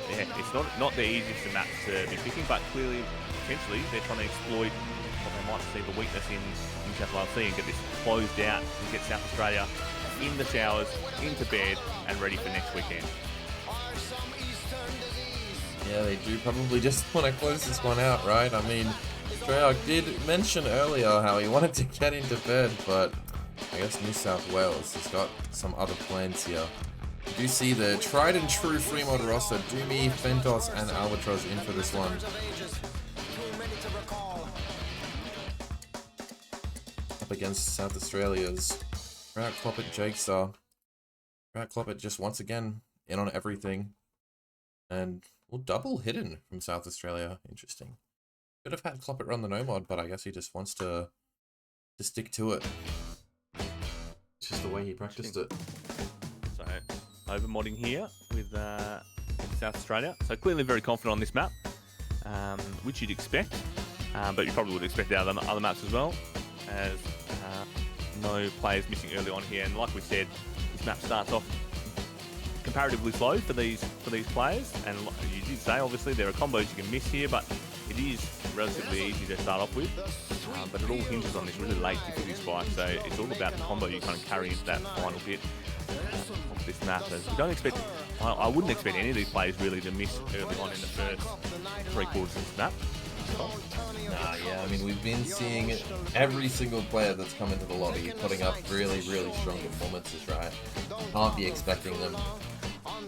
yeah, it's not the easiest of maps to be picking, but clearly, potentially, they're trying to exploit what they might see the weakness in New South Wales C and get this closed out and get South Australia in the showers, into bed, and ready for next weekend. Yeah, they do probably just want to close this one out, right? I mean, Treyarch did mention earlier how he wanted to get into bed, but I guess New South Wales has got some other plans here. You do see the tried and true free mod roster, Dumii, Fentos, and Albatrauz in for this one. Up against South Australia's Cloppit, Jagester. Cloppit just once again in on everything. And well, double hidden from South Australia. Interesting. Could have had Cloppit run the no mod, but I guess he just wants to stick to it. It's just the way he practiced it. So over modding here with South Australia. So clearly very confident on this map, which you'd expect, but you probably would expect out of other maps as well, as no players missing early on here. And like we said, this map starts off comparatively slow for these players, and you did say obviously there are combos you can miss here, but it is relatively easy to start off with. But it all hinges on this really late difficulty spike, so it's all about the combo you kind of carry into that final bit of this map. As we don't expect, I wouldn't expect any of these players really to miss early on in the first 3/4 of this map. Yeah, I mean, we've been seeing every single player that's come into the lobby putting up really, really strong performances, right? Can't be expecting them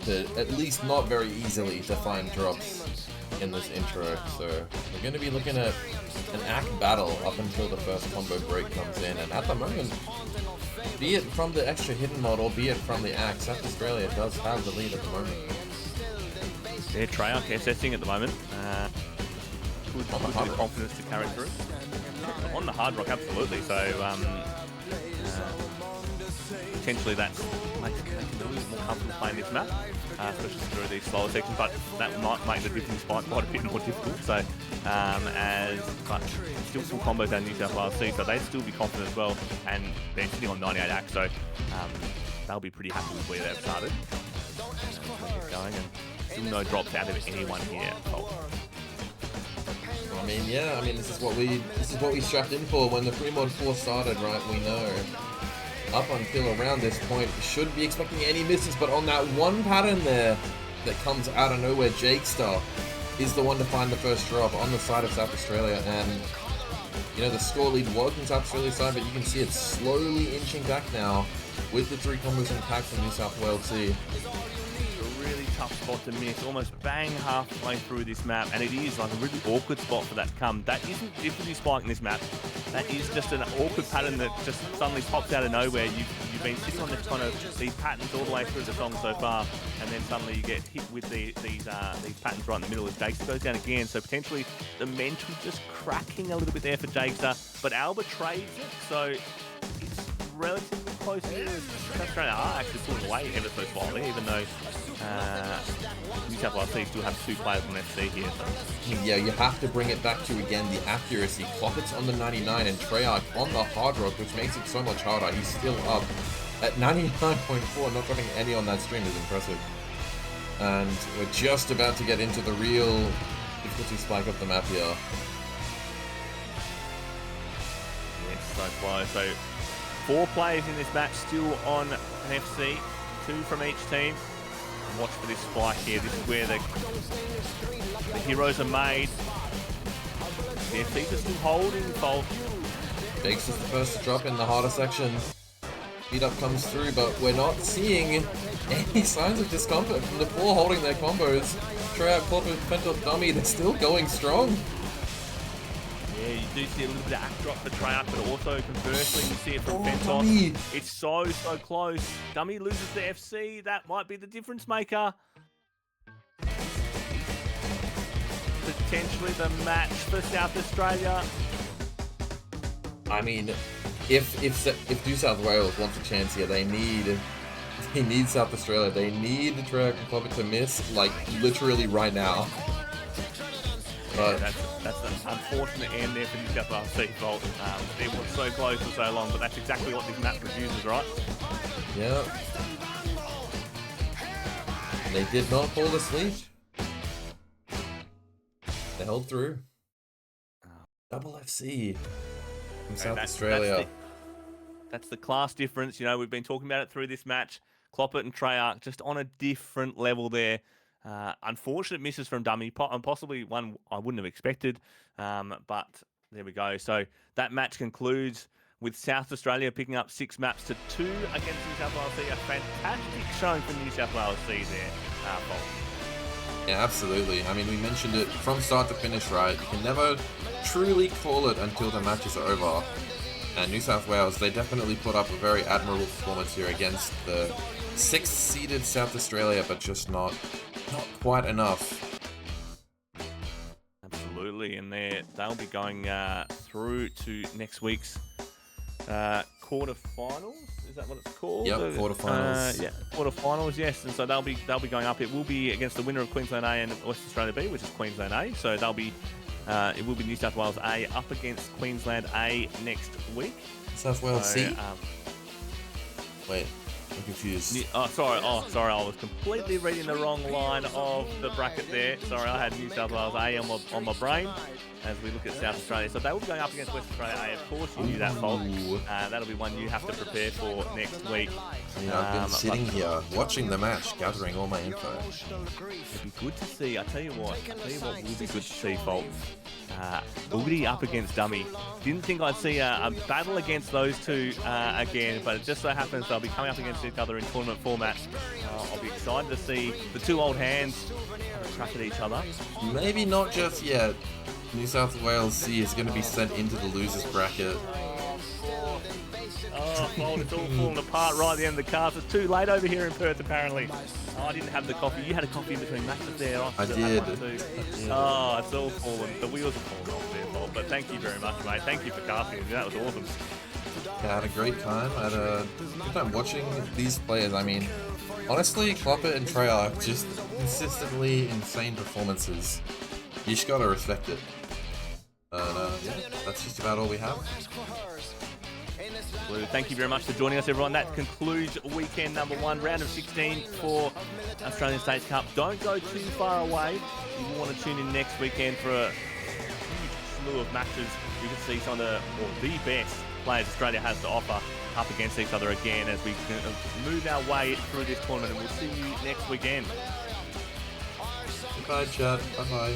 to, at least not very easily, to find drops in this intro. So we're going to be looking at an ACK battle up until the first combo break comes in. And at the moment, be it from the extra hidden mod or be it from the ACK, South Australia does have the lead at the moment. They're Treyarch SSing at the moment. Good confidence to carry through. On the hard rock, absolutely. So potentially that makes it a little bit more comfortable playing this map, especially through these slower sections. But that might make the difficulty spike quite a bit more difficult. So but still some combos down New South Wales C, so they'd still be confident as well. And they're sitting on 98 ACK, so they'll be pretty happy with where they've started. Going, and still no drops out of anyone here. I mean, yeah, I mean, this is what we strapped in for when the pre-mod 4 started, right? We know up until around this point, we shouldn't be expecting any misses, but on that one pattern there that comes out of nowhere, Jagester is the one to find the first drop on the side of South Australia. And you know, the score lead was on South Australia's side, but you can see it's slowly inching back now with the 3 combos intact from New South Wales C. Tough spot to miss, almost bang halfway through this map, and it is like a really awkward spot for that to come. That isn't difficulty spike in this map. That is just an awkward pattern that just suddenly pops out of nowhere. You've been sitting on this kind of these patterns all the way through the song so far, and then suddenly you get hit with these patterns right in the middle as Jagester goes down again. So potentially the momentum just cracking a little bit there for Jagester, but Albatrauz it, so it's relatively close here. South Australia are actually pulling away ever so slightly, even though New South Wales still have 2 players on FC here. So. Yeah, you have to bring it back to, again, the accuracy. Cloppit's on the 99 and Treyarch on the hard rock, which makes it so much harder. He's still up at 99.4, not dropping any on that stream is impressive. And we're just about to get into the real difficulty spike of the map here. Yes, so close. So 4 players in this match still on an FC, 2 from each team. Watch for this spike here. This is where the heroes are made. The FCs are still holding Fault. Jakes is the first to drop in the harder section. Beat up comes through, but we're not seeing any signs of discomfort from the 4 holding their combos. Treyarch, Cloppit, Fentos, Dumii, they're still going strong. Yeah, you do see a little bit of act drop for Treyarch, but also conversely, you see it from Fentos. Dumii. It's so close. Dumii loses the FC. That might be the difference maker. Potentially the match for South Australia. I mean, if New South Wales wants a chance here, they need South Australia. They need Treyarch and Cloppit to miss, like, literally right now. But yeah, that's an unfortunate end there for New South Wales Fault. It was so close for so long, but that's exactly what this map produces, right? Yeah. They did not fall asleep. They held through. Double FC from South Australia. That's the class difference. You know, we've been talking about it through this match. Cloppit and Treyarch just on a different level there. Unfortunate misses from Dumii, possibly one I wouldn't have expected, but there we go. So that match concludes with South Australia picking up 6 maps to 2 against New South Wales C. A fantastic showing from New South Wales C there. Yeah, absolutely. I mean, we mentioned it from start to finish, right? You can never truly call it until the matches are over. And New South Wales, they definitely put up a very admirable performance here against the 6th-seeded South Australia, but just not quite enough. Absolutely, and they'll be going through to next week's quarterfinals. Is that what it's called? Yep, quarterfinals. Yeah, quarterfinals. Yes, and so they'll be going up. It will be against the winner of Queensland A and West Australia B, which is Queensland A. So they'll be. It will be New South Wales A up against Queensland A next week. South Wales C. Wait. I'm confused. Sorry. I was completely reading the wrong line of the bracket there. Sorry, I had New South Wales A on my brain as we look at South Australia. So they will be going up against West Australia A. Of course, you knew that, Fault. That'll be one you have to prepare for next week. Yeah, I've been sitting here watching the match, gathering all my info. It'd be good to see. I tell you what will be good to see, Fault. Willinity up against Dumii. Didn't think I'd see a battle against those two again, but it just so happens they'll be coming up against each other in tournament format. I'll be excited to see the two old hands have a crack at each other. Maybe not just yet. New South Wales C is going to be sent into the losers bracket. Oh, it's all falling apart right at the end of the cast. It's too late over here in Perth, apparently. I didn't have the coffee. You had a coffee in between matches there. I did. Oh, it's all fallen. The wheels are falling off there, Paul. But thank you very much, mate. Thank you for casting. That was awesome. Yeah, I had a great time. I had a good time watching these players. I mean, honestly, Cloppit and Treyarch, just consistently insane performances. You just gotta respect it. Yeah, that's just about all we have. Thank you very much for joining us, everyone. That concludes weekend number 1, round of 16 for Australian States Cup. Don't go too far away. You want to tune in next weekend for a huge slew of matches. You can see some of the best players Australia has to offer up against each other again as we move our way through this tournament. And we'll see you next weekend. Goodbye, chat. Bye-bye.